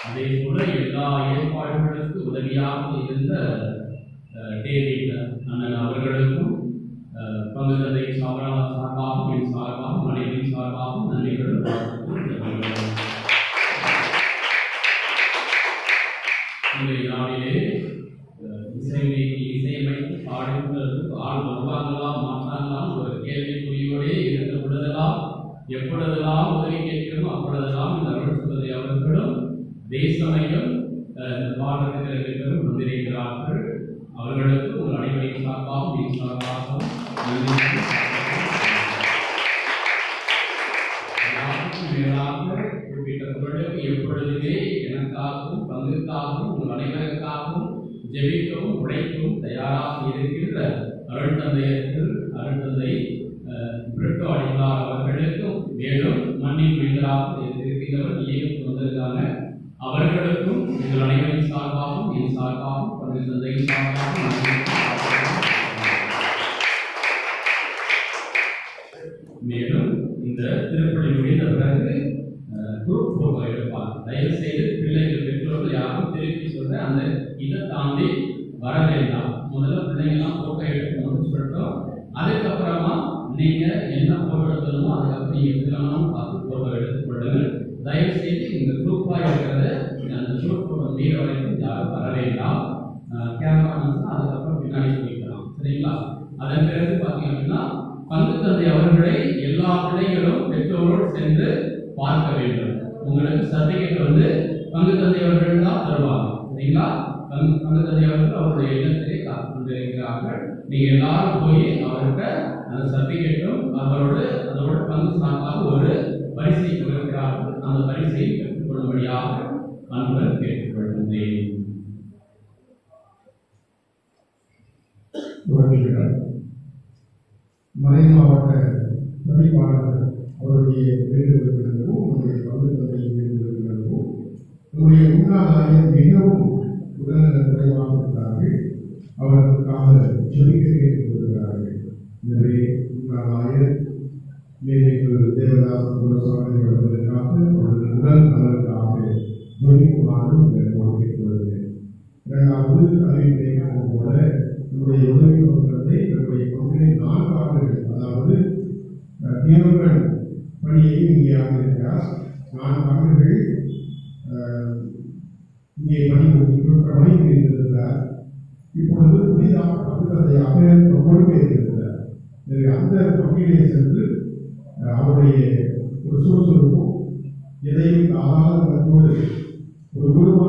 அதே போல எல்லா ஏற்பாடுகளுக்கு உதவியாக இருந்த டேவிட் அண்ணன் அவர்களுக்கும் பங்கு தந்தையின் சார்பாகவும் என் சார்பாகவும் அனைவரின் சார்பாகவும் நன்றிகளும் இன்றைய நாளிலே இசையமைத்து பாடுவதற்கு ஆள் வருவாங்களா மாற்றாங்களாம் ஒரு கேள்விக்குறியோடே இருந்த பொழுதெல்லாம் எப்பொழுதெல்லாம் உதவி கேட்கிறோமோ அப்பொழுதெல்லாம் இந்த அருள் சகோதரி அவர்களும் தேசமையும் பாடல்களும் வந்திருக்கிறார்கள். அவர்களுக்கு ஒரு அனைவரின் சார்பாகவும் சார்பாகவும் மேலாக குறிப்பிட்ட பொருளுக்கு எப்பொழுதுமே எனக்காகவும் பங்குக்காகவும் உங்கள் அனைவருக்காகவும் ஜெபிக்கவும் உழைக்கவும் தயாராக இருக்கின்ற அருள் தந்தை பிரிட்டோ அடிகளார் அவர்களுக்கும் மேலும் மண்ணின் மீதராக இருக்கின்றவர் இயக்கம் வந்திருக்காங்க. அவர்களுக்கும் உங்கள் அனைவரின் சார்பாகவும் என் சார்பாகவும் பங்கு தந்தையின் சார்பாகவும் மேலும் இந்த திருப்பணி முடிந்த பிறகு குரூப் போட்டோ எடுப்பாங்க. தயவு செய்து பிள்ளைகள் பெற்றோர்கள் யாரும் திருப்பி சொல்ற அந்த இதை தாண்டி வர வேண்டாம். முதல்ல பிள்ளைங்கெல்லாம் போட்டோ எடுத்து முடிச்சுட்டோம். அதுக்கப்புறமா நீங்க என்ன போட்டோ எடுக்கணுமோ அதுக்கப்புறம் நீங்க எடுத்துக்கணும் பார்த்து போட்டோ எடுத்துக்கொள்ளுங்கள். தயவு செய்து இந்த குரூப்பாக இருக்கிறத அந்த குரூப் போட்டோ மீற வரைக்கும் யாரும் வர வேண்டாம். கேமராமேன்ஸ் அதுக்கப்புறம் பின்னாடி போய்க்கலாம். சரிங்களா? அதன் பிறகு பார்த்தீங்க அப்படின்னா பங்கு தந்தை அவர்களை எல்லா பிள்ளைகளும் பெற்றோரோடு சென்று பார்க்க வேண்டும். உங்களுக்கு சர்டிபிகேட் பங்கு தந்தை அவர்கள் தான் தருவாங்க. சரிங்களா? பங்கு தந்தை அவர்கள் அவருடைய இல்லத்திலே காத்து கொண்டிருக்கிறார்கள். நீங்க எல்லாரும் போய் அவர்கிட்ட அந்த சர்டிபிகேட்டும் அதோட பங்கு சார்பாக ஒரு பரிசை கொடுக்கிறார்கள். அந்த பரிசையை பெற்றுக்கொள்ளும்படியாக அன்புடன் கேட்டுக்கொள்கின்றேன். மறை மாவட்ட பதிவாளர் அவருடைய வேண்டுகோளுக்கும் நம்முடைய பங்கு தந்தையின் வேண்டுகோளுக்கும் நம்முடைய முன்னாள் ஆயர் மிகவும் உடல்நல குறைவாக இருக்கிறார்கள். அவர்களுக்காக ஜெபிக்க கேட்டுக்கொள்கிறார்கள். எனவே முன்னாள் ஆயர் தேவதாஸ் குலசாமி அவர்களுக்காக அவர்கள் உடல் நலனுக்காக ஜெபிக்குமாறு கேட்டுக்கொள்கிறேன். இரண்டாவது அறிவிப்பை போல நம்முடைய உதவி நோக்கத்தை நம்முடைய பங்கிலே 4 ஆண்டுகள், அதாவது தேவர்கள் பணியையும் இங்கே ஆகியிருக்கிறார். 4 ஆண்டுகள் இங்கே பணி புரிந்திருக்கிறார். இப்பொழுது புதிதாக பங்குதந்தையாக பொறுப்பேற்றிருக்கிறார். எனவே அந்த பங்கிலே சென்று அவருடைய ஒரு சுறுசுறுப்பும் எதையும் ஆகாத மனத்தோடு ஒரு உருவ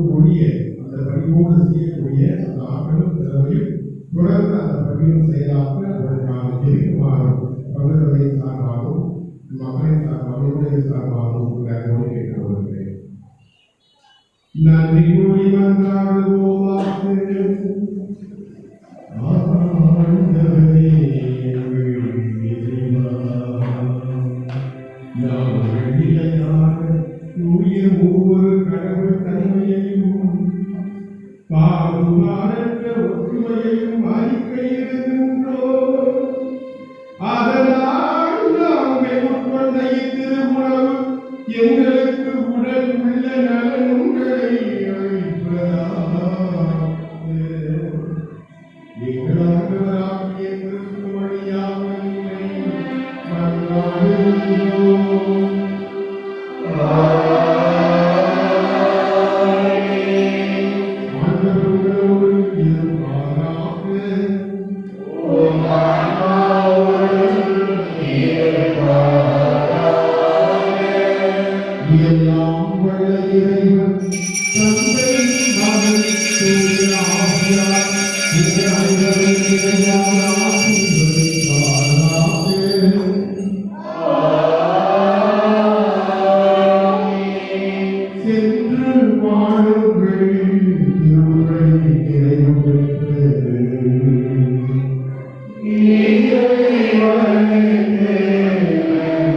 மொழிய அந்த பணி பணியோடு செய்யக்கூடிய அந்த ஆற்றலும் திறமையும் தொடர்ந்து அந்த பணியும் செயலாக்க அவர்களுக்காக ஜெயிக்குமாறு பங்குகளின் சார்பாகவும் மக்களின் சார்பாகவும் சார்பாகவும் கேட்டு வருகிறேன். நன்றி கூறி மன்றாடுவோமாக. ஆண்டவரே, நாம் நிலையாக தூய ஒவ்வொரு கடவுள் தன்மையையும் பாகுபாடற்ற ஒற்றுமையையும் அறிக்கையிடுகின்றோம். அதனால் நாங்கள் உட்கொண்ட இத்திருவுணவு எங்களுக்கு உடல் உள்ள நலன்களை அளிப்பதாக எங்களாகிய கிறிஸ்து வழியாக உம்மை மன்றாடுகிறோம். ஆண்டவரோடு இருப்பாராக. எல்லாம் வல்ல இறைவன் தந்தை மகன் தூய ஆவியார் இந்த அனைவரின் இறைவனாகிய